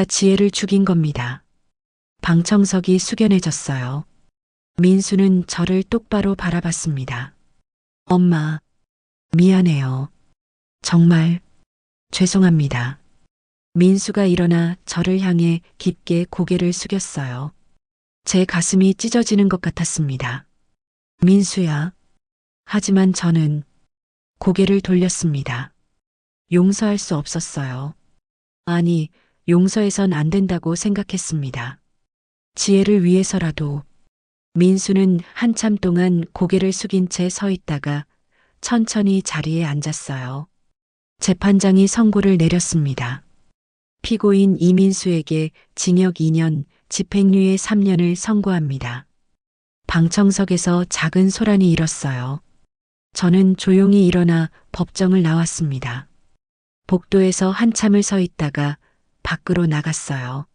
지혜를 죽인 겁니다. 방청석이 숙연해졌어요. 민수는 저를 똑바로 바라봤습니다. 엄마, 미안해요. 정말 죄송합니다. 민수가 일어나 저를 향해 깊게 고개를 숙였어요. 제 가슴이 찢어지는 것 같았습니다. 민수야. 하지만 저는 고개를 돌렸습니다. 용서할 수 없었어요. 아니, 용서해선 안 된다고 생각했습니다. 지혜를 위해서라도. 민수는 한참 동안 고개를 숙인 채 서 있다가 천천히 자리에 앉았어요. 재판장이 선고를 내렸습니다. 피고인 이민수에게 징역 2년, 집행유예 3년을 선고합니다. 방청석에서 작은 소란이 일었어요. 저는 조용히 일어나 법정을 나왔습니다. 복도에서 한참을 서 있다가 밖으로 나갔어요.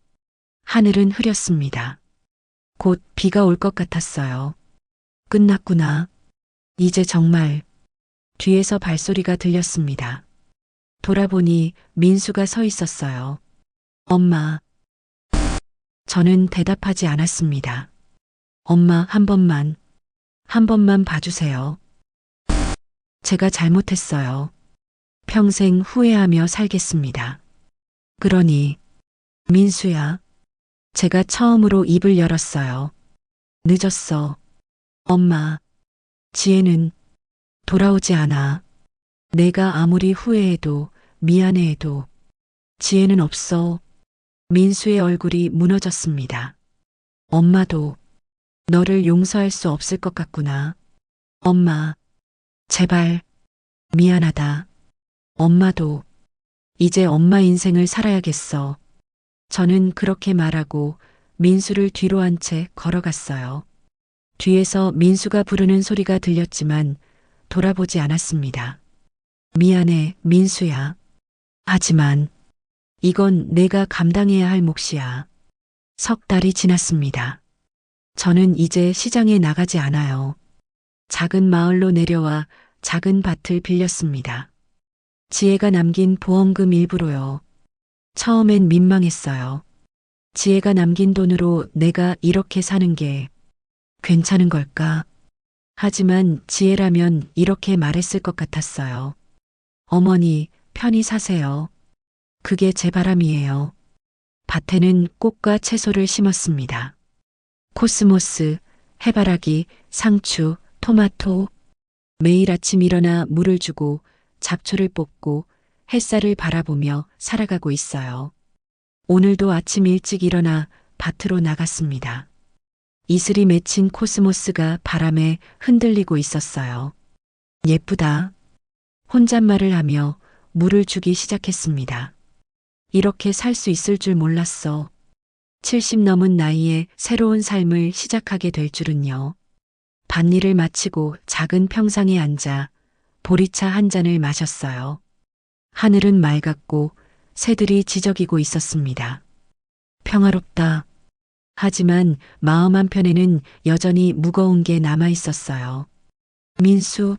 하늘은 흐렸습니다. 곧 비가 올 것 같았어요. 끝났구나. 이제 정말. 뒤에서 발소리가 들렸습니다. 돌아보니 민수가 서 있었어요. 엄마. 저는 대답하지 않았습니다. 엄마, 한 번만 봐주세요. 제가 잘못했어요. 평생 후회하며 살겠습니다. 그러니, 민수야. 제가 처음으로 입을 열었어요. 늦었어. 엄마. 지혜는 돌아오지 않아. 내가 아무리 후회해도 미안해해도 지혜는 없어. 민수의 얼굴이 무너졌습니다. 엄마도 너를 용서할 수 없을 것 같구나. 엄마. 제발. 미안하다. 엄마도 이제 엄마 인생을 살아야겠어. 저는 그렇게 말하고 민수를 뒤로 한 채 걸어갔어요. 뒤에서 민수가 부르는 소리가 들렸지만 돌아보지 않았습니다. 미안해, 민수야. 하지만 이건 내가 감당해야 할 몫이야. 석 달이 지났습니다. 저는 이제 시장에 나가지 않아요. 작은 마을로 내려와 작은 밭을 빌렸습니다. 지혜가 남긴 보험금 일부로요. 처음엔 민망했어요. 지혜가 남긴 돈으로 내가 이렇게 사는 게 괜찮은 걸까? 하지만 지혜라면 이렇게 말했을 것 같았어요. 어머니, 편히 사세요. 그게 제 바람이에요. 밭에는 꽃과 채소를 심었습니다. 코스모스, 해바라기, 상추, 토마토. 매일 아침 일어나 물을 주고 잡초를 뽑고 햇살을 바라보며 살아가고 있어요. 오늘도 아침 일찍 일어나 밭으로 나갔습니다. 이슬이 맺힌 코스모스가 바람에 흔들리고 있었어요. 예쁘다. 혼잣말을 하며 물을 주기 시작했습니다. 이렇게 살 수 있을 줄 몰랐어. 70 넘은 나이에 새로운 삶을 시작하게 될 줄은요. 밭일을 마치고 작은 평상에 앉아 보리차 한 잔을 마셨어요. 하늘은 맑았고 새들이 지저귀고 있었습니다. 평화롭다. 하지만 마음 한편에는 여전히 무거운 게 남아 있었어요. 민수,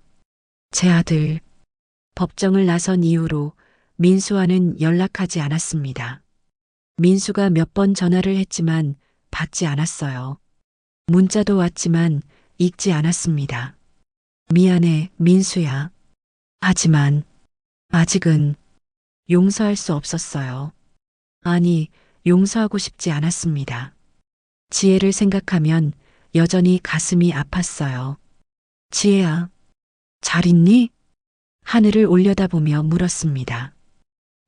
제 아들. 법정을 나선 이후로 민수와는 연락하지 않았습니다. 민수가 몇 번 전화를 했지만 받지 않았어요. 문자도 왔지만 읽지 않았습니다. 미안해, 민수야. 하지만 아직은 용서할 수 없었어요. 아니, 용서하고 싶지 않았습니다. 지혜를 생각하면 여전히 가슴이 아팠어요. 지혜야, 잘 있니? 하늘을 올려다보며 물었습니다.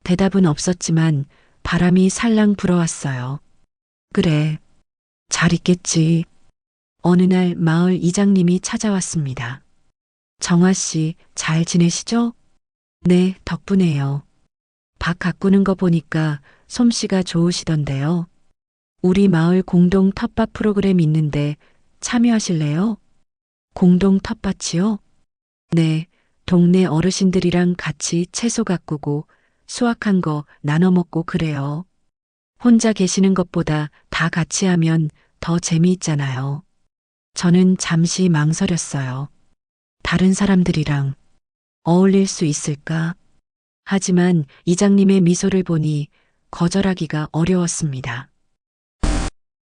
대답은 없었지만 바람이 살랑 불어왔어요. 그래, 잘 있겠지. 어느 날 마을 이장님이 찾아왔습니다. 정화 씨, 잘 지내시죠? 네, 덕분에요. 밭 가꾸는 거 보니까 솜씨가 좋으시던데요. 우리 마을 공동 텃밭 프로그램 있는데 참여하실래요? 공동 텃밭이요? 네, 동네 어르신들이랑 같이 채소 가꾸고 수확한 거 나눠 먹고 그래요. 혼자 계시는 것보다 다 같이 하면 더 재미있잖아요. 저는 잠시 망설였어요. 다른 사람들이랑 어울릴 수 있을까? 하지만 이장님의 미소를 보니 거절하기가 어려웠습니다.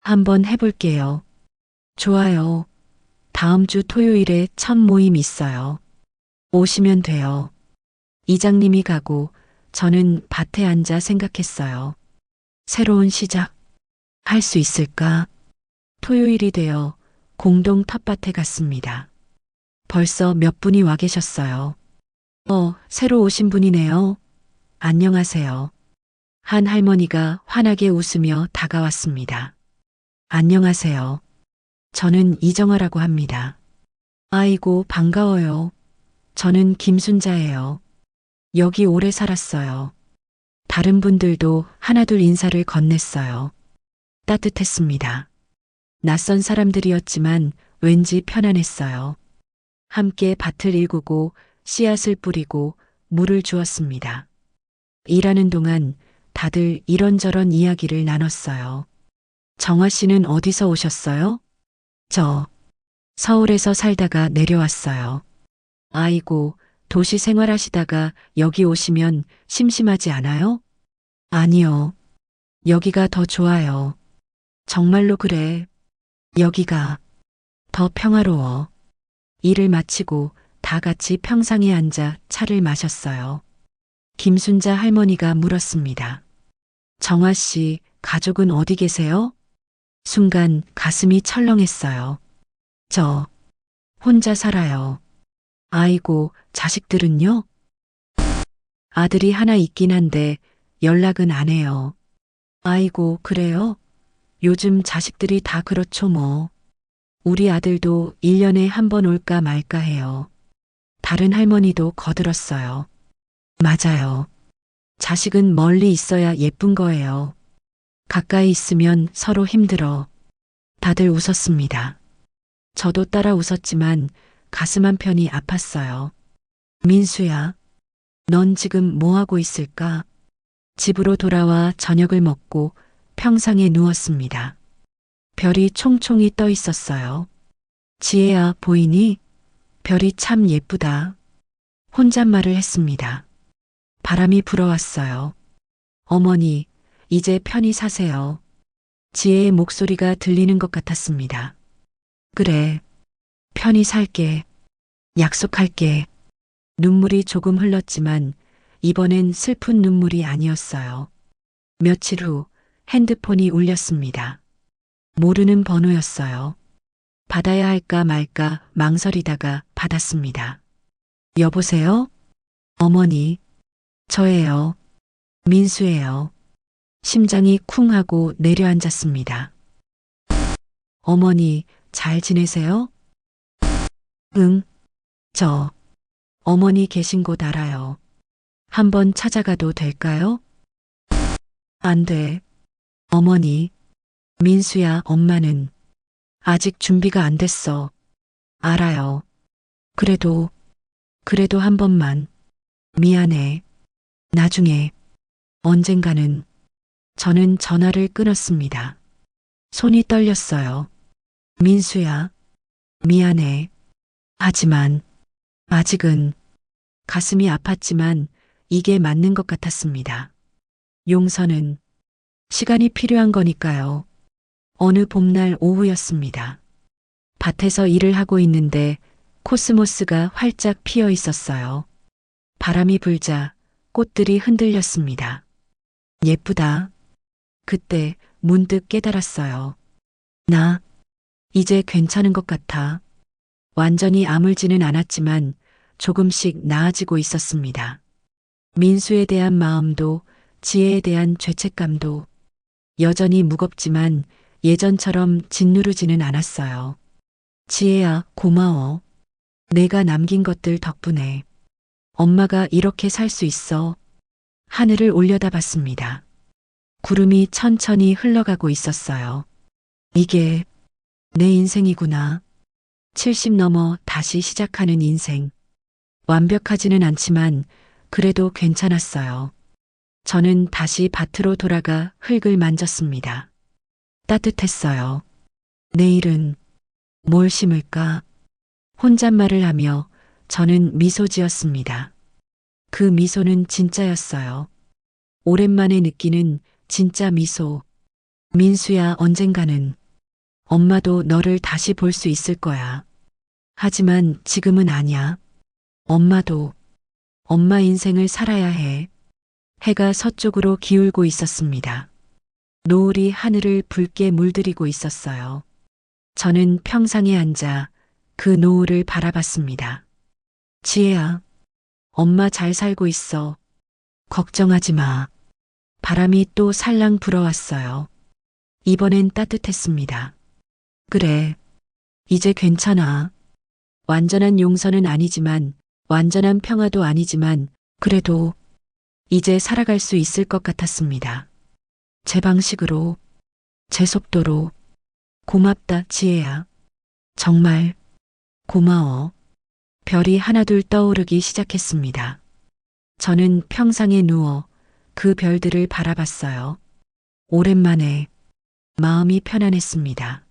한번 해볼게요. 좋아요. 다음 주 토요일에 첫 모임 있어요. 오시면 돼요. 이장님이 가고 저는 밭에 앉아 생각했어요. 새로운 시작. 할 수 있을까? 토요일이 되어 공동 텃밭에 갔습니다. 벌써 몇 분이 와 계셨어요. 새로 오신 분이네요. 안녕하세요. 한 할머니가 환하게 웃으며 다가왔습니다. 안녕하세요. 저는 이정아라고 합니다. 아이고, 반가워요. 저는 김순자예요. 여기 오래 살았어요. 다른 분들도 하나둘 인사를 건넸어요. 따뜻했습니다. 낯선 사람들이었지만 왠지 편안했어요. 함께 밭을 일구고 씨앗을 뿌리고 물을 주었습니다. 일하는 동안 다들 이런저런 이야기를 나눴어요. 정화 씨는 어디서 오셨어요? 저 서울에서 살다가 내려왔어요. 아이고, 도시 생활하시다가 여기 오시면 심심하지 않아요? 아니요. 여기가 더 좋아요. 정말로 그래. 여기가 더 평화로워. 일을 마치고 다 같이 평상에 앉아 차를 마셨어요. 김순자 할머니가 물었습니다. 정화 씨, 가족은 어디 계세요? 순간 가슴이 철렁했어요. 저 혼자 살아요. 아이고, 자식들은요? 아들이 하나 있긴 한데 연락은 안 해요. 아이고, 그래요? 요즘 자식들이 다 그렇죠 뭐. 우리 아들도 1년에 한 번 올까 말까 해요. 다른 할머니도 거들었어요. 맞아요. 자식은 멀리 있어야 예쁜 거예요. 가까이 있으면 서로 힘들어. 다들 웃었습니다. 저도 따라 웃었지만 가슴 한편이 아팠어요. 민수야, 넌 지금 뭐 하고 있을까? 집으로 돌아와 저녁을 먹고 평상에 누웠습니다. 별이 총총히 떠 있었어요. 지혜야, 보이니? 별이 참 예쁘다. 혼잣말을 했습니다. 바람이 불어왔어요. 어머니, 이제 편히 사세요. 지혜의 목소리가 들리는 것 같았습니다. 그래, 편히 살게. 약속할게. 눈물이 조금 흘렀지만 이번엔 슬픈 눈물이 아니었어요. 며칠 후 핸드폰이 울렸습니다. 모르는 번호였어요. 받아야 할까 말까 망설이다가 받았습니다. 여보세요? 어머니, 저예요. 민수예요. 심장이 쿵 하고 내려앉았습니다. 어머니, 잘 지내세요? 응, 저 어머니 계신 곳 알아요. 한번 찾아가도 될까요? 안 돼. 어머니, 민수야, 엄마는 아직 준비가 안 됐어. 알아요. 그래도 한 번만. 미안해. 나중에, 언젠가는. 저는 전화를 끊었습니다. 손이 떨렸어요. 민수야, 미안해. 하지만, 아직은. 가슴이 아팠지만 이게 맞는 것 같았습니다. 용서는 시간이 필요한 거니까요. 어느 봄날 오후였습니다. 밭에서 일을 하고 있는데 코스모스가 활짝 피어 있었어요. 바람이 불자 꽃들이 흔들렸습니다. 예쁘다. 그때 문득 깨달았어요. 나 이제 괜찮은 것 같아. 완전히 아물지는 않았지만 조금씩 나아지고 있었습니다. 민수에 대한 마음도 지혜에 대한 죄책감도 여전히 무겁지만 예전처럼 짓누르지는 않았어요. 지혜야, 고마워. 내가 남긴 것들 덕분에 엄마가 이렇게 살 수 있어. 하늘을 올려다봤습니다. 구름이 천천히 흘러가고 있었어요. 이게 내 인생이구나. 70 넘어 다시 시작하는 인생. 완벽하지는 않지만 그래도 괜찮았어요. 저는 다시 밭으로 돌아가 흙을 만졌습니다. 따뜻했어요. 내일은 뭘 심을까? 혼잣말을 하며 저는 미소 지었습니다. 그 미소는 진짜였어요. 오랜만에 느끼는 진짜 미소. 민수야, 언젠가는 엄마도 너를 다시 볼 수 있을 거야. 하지만 지금은 아니야. 엄마도 엄마 인생을 살아야 해. 해가 서쪽으로 기울고 있었습니다. 노을이 하늘을 붉게 물들이고 있었어요. 저는 평상에 앉아 그 노을을 바라봤습니다. 지혜야, 엄마 잘 살고 있어. 걱정하지 마. 바람이 또 살랑 불어왔어요. 이번엔 따뜻했습니다. 그래, 이제 괜찮아. 완전한 용서는 아니지만, 완전한 평화도 아니지만, 그래도 이제 살아갈 수 있을 것 같았습니다. 제 방식으로, 제 속도로. 고맙다, 지혜야. 정말 고마워. 별이 하나둘 떠오르기 시작했습니다. 저는 평상에 누워 그 별들을 바라봤어요. 오랜만에 마음이 편안했습니다.